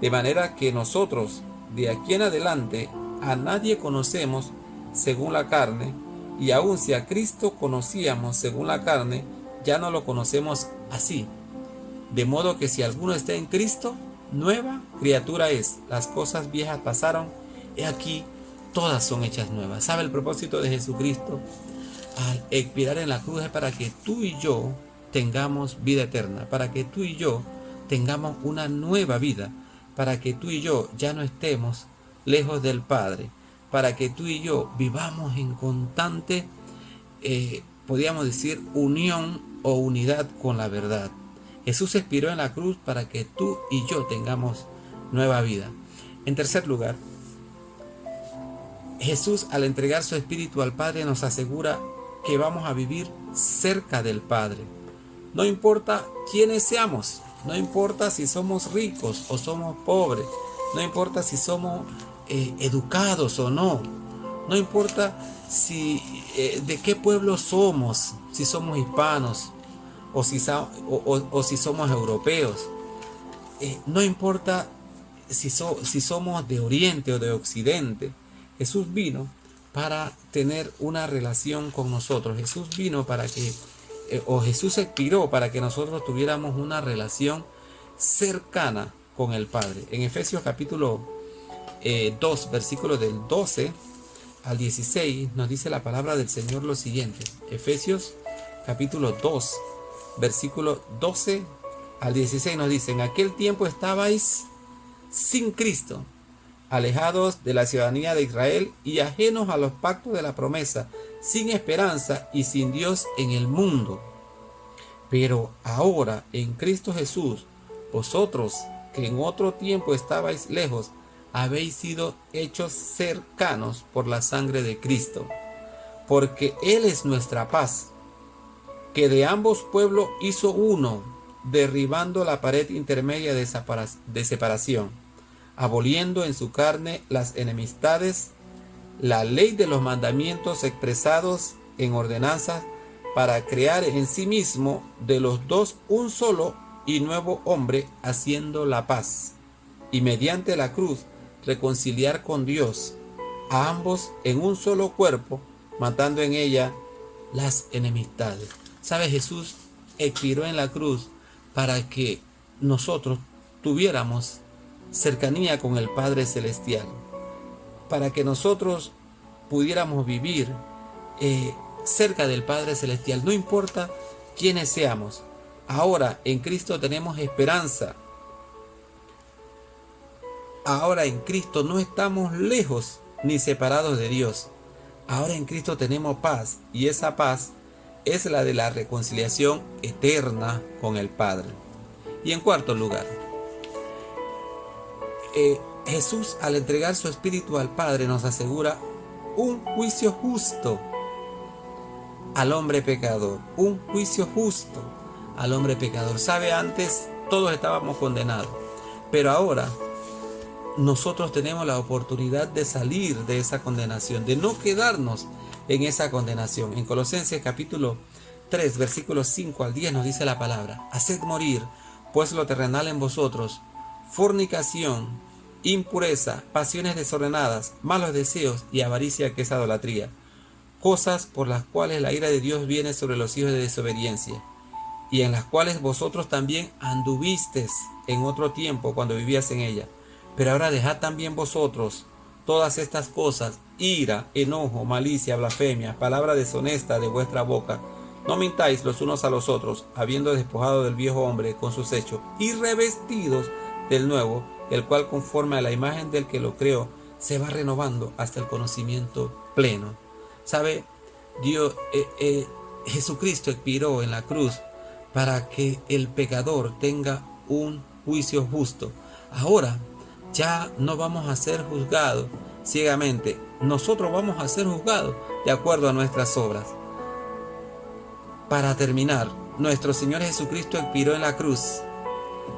De manera que nosotros, de aquí en adelante, a nadie conocemos según la carne, y aun si a Cristo conocíamos según la carne, ya no lo conocemos así. De modo que si alguno está en Cristo, nueva criatura es. Las cosas viejas pasaron, he aquí, todas son hechas nuevas. ¿Sabe el propósito de Jesucristo al expirar en la cruz? Es para que tú y yo tengamos vida eterna, para que tú y yo tengamos una nueva vida, para que tú y yo ya no estemos lejos del Padre, para que tú y yo vivamos en constante, podríamos decir, unión o unidad con la verdad. Jesús expiró en la cruz para que tú y yo tengamos nueva vida. En tercer lugar, Jesús al entregar su espíritu al Padre nos asegura que vamos a vivir cerca del Padre. No importa quiénes seamos, no importa si somos ricos o somos pobres, no importa si somos educados o no, no importa si de qué pueblo somos, si somos hispanos o si somos europeos, no importa si somos de oriente o de occidente. Jesús vino para tener una relación con nosotros. Jesús vino para que Jesús expiró para que nosotros tuviéramos una relación cercana con el Padre. En Efesios capítulo 2, versículos del 12 al 16, nos dice la palabra del Señor lo siguiente. Efesios capítulo 2, versículo 12 al 16 nos dice: en aquel tiempo estabais sin Cristo, alejados de la ciudadanía de Israel y ajenos a los pactos de la promesa, sin esperanza y sin Dios en el mundo. Pero ahora en Cristo Jesús, vosotros que en otro tiempo estabais lejos, habéis sido hechos cercanos por la sangre de Cristo, porque Él es nuestra paz, que de ambos pueblos hizo uno, derribando la pared intermedia de separación, aboliendo en su carne las enemistades, la ley de los mandamientos expresados en ordenanzas, para crear en sí mismo de los dos un solo y nuevo hombre, haciendo la paz, y mediante la cruz reconciliar con Dios a ambos en un solo cuerpo, matando en ella las enemistades. ¿Sabe? Jesús expiró en la cruz para que nosotros tuviéramos cercanía con el Padre Celestial, para que nosotros pudiéramos vivir cerca del Padre Celestial, no importa quiénes seamos. Ahora en Cristo tenemos esperanza. Ahora en Cristo no estamos lejos ni separados de Dios. Ahora en Cristo tenemos paz, y esa paz es la de la reconciliación eterna con el Padre. Y en cuarto lugar, Jesús, al entregar su espíritu al Padre, nos asegura un juicio justo al hombre pecador. Un juicio justo al hombre pecador. ¿Sabe? Antes todos estábamos condenados, pero ahora nosotros tenemos la oportunidad de salir de esa condenación, de no quedarnos en esa condenación. En Colosenses capítulo 3, versículos 5 al 10 nos dice la palabra: haced morir pues lo terrenal en vosotros, fornicación, impureza, pasiones desordenadas, malos deseos y avaricia, que es idolatría, cosas por las cuales la ira de Dios viene sobre los hijos de desobediencia, y en las cuales vosotros también anduvisteis en otro tiempo cuando vivías en ella. Pero ahora dejad también vosotros todas estas cosas: ira, enojo, malicia, blasfemia, palabra deshonesta de vuestra boca. No mintáis los unos a los otros, habiendo despojado del viejo hombre con sus hechos, y revestidos del nuevo, el cual conforme a la imagen del que lo creó, se va renovando hasta el conocimiento pleno. ¿Sabe? Jesucristo expiró en la cruz para que el pecador tenga un juicio justo. Ahora ya no vamos a ser juzgados ciegamente. Nosotros vamos a ser juzgados de acuerdo a nuestras obras. Para terminar, nuestro Señor Jesucristo expiró en la cruz,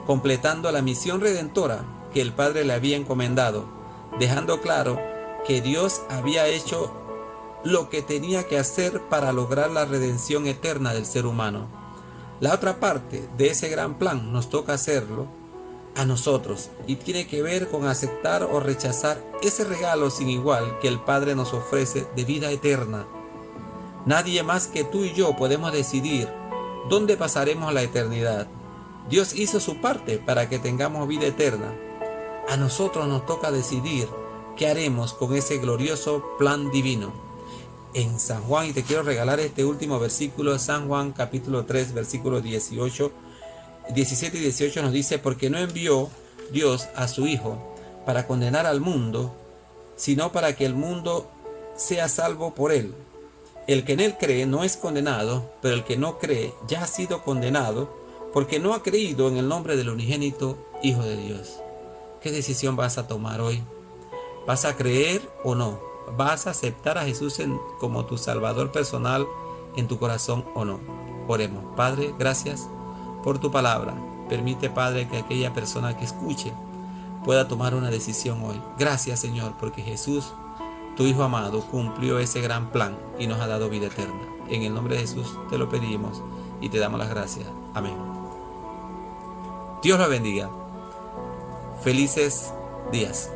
completando la misión redentora que el Padre le había encomendado, dejando claro que Dios había hecho lo que tenía que hacer para lograr la redención eterna del ser humano. La otra parte de ese gran plan nos toca hacerlo a nosotros, y tiene que ver con aceptar o rechazar ese regalo sin igual que el Padre nos ofrece de vida eterna. Nadie más que tú y yo podemos decidir dónde pasaremos la eternidad. Dios hizo su parte para que tengamos vida eterna. A nosotros nos toca decidir qué haremos con ese glorioso plan divino. En San Juan, y te quiero regalar este último versículo de San Juan capítulo 3, versículos 17 y 18 nos dice: porque no envió Dios a su Hijo para condenar al mundo, sino para que el mundo sea salvo por él. El que en él cree no es condenado, pero el que no cree ya ha sido condenado, porque no ha creído en el nombre del unigénito Hijo de Dios. ¿Qué decisión vas a tomar hoy? ¿Vas a creer o no? ¿Vas a aceptar a Jesús como tu Salvador personal en tu corazón o no? Oremos. Padre, gracias por tu palabra. Permite, Padre, que aquella persona que escuche pueda tomar una decisión hoy. Gracias, Señor, porque Jesús, tu Hijo amado, cumplió ese gran plan y nos ha dado vida eterna. En el nombre de Jesús te lo pedimos y te damos las gracias. Amén. Dios lo bendiga. Felices días.